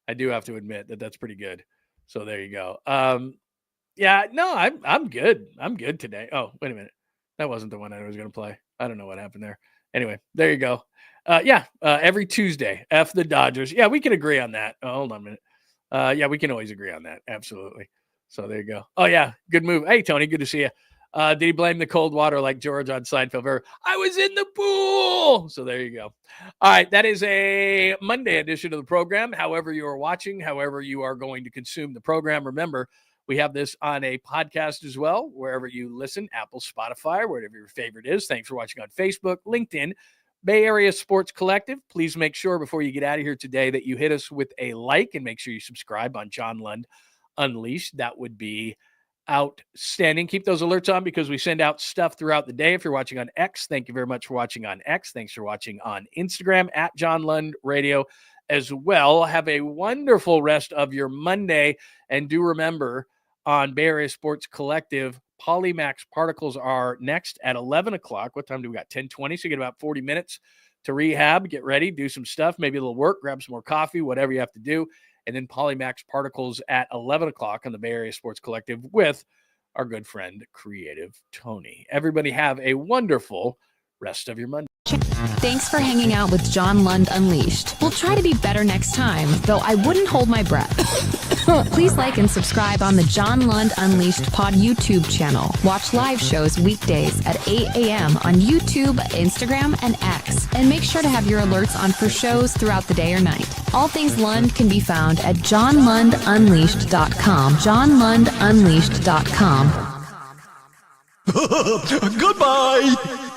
I do have to admit that that's pretty good. So there you go. Yeah, no, I'm good. I'm good today. Oh, wait a minute. That wasn't the one I was going to play. I don't know what happened there. Anyway, there you go. Every Tuesday, F the Dodgers. Yeah, we can agree on that. Oh, hold on a minute. Yeah, we can always agree on that. Absolutely. So there you go. Oh, yeah, good move. Hey, Tony, good to see you. Did he blame the cold water like George on Seinfeld? I was in the pool. So there you go. All right, that is a Monday edition of the program. However you are watching, however you are going to consume the program, remember, we have this on a podcast as well, wherever you listen, Apple, Spotify, whatever your favorite is. Thanks for watching on Facebook, LinkedIn, Bay Area Sports Collective. Please make sure before you get out of here today that you hit us with a like and make sure you subscribe on John Lund Unleashed. That would be outstanding. Keep those alerts on because we send out stuff throughout the day. If you're watching on X, thank you very much for watching on X. Thanks for watching on Instagram at John Lund Radio as well. Have a wonderful rest of your Monday. And do remember, on Bay Area Sports Collective, Polymax Particles are next at 11 o'clock. What time do we got? 10:20. So you get about 40 minutes to rehab, get ready, do some stuff, maybe a little work, grab some more coffee, whatever you have to do. And then Polymax Particles at 11 o'clock on the Bay Area Sports Collective with our good friend, Creative Tony. Everybody have a wonderful rest of your Monday. Thanks for hanging out with John Lund Unleashed. We'll try to be better next time, though I wouldn't hold my breath. Please like and subscribe on the John Lund Unleashed Pod YouTube channel. Watch live shows weekdays at 8 a.m. on YouTube, Instagram, and X. And make sure to have your alerts on for shows throughout the day or night. All things Lund can be found at johnlundunleashed.com. johnlundunleashed.com. Goodbye!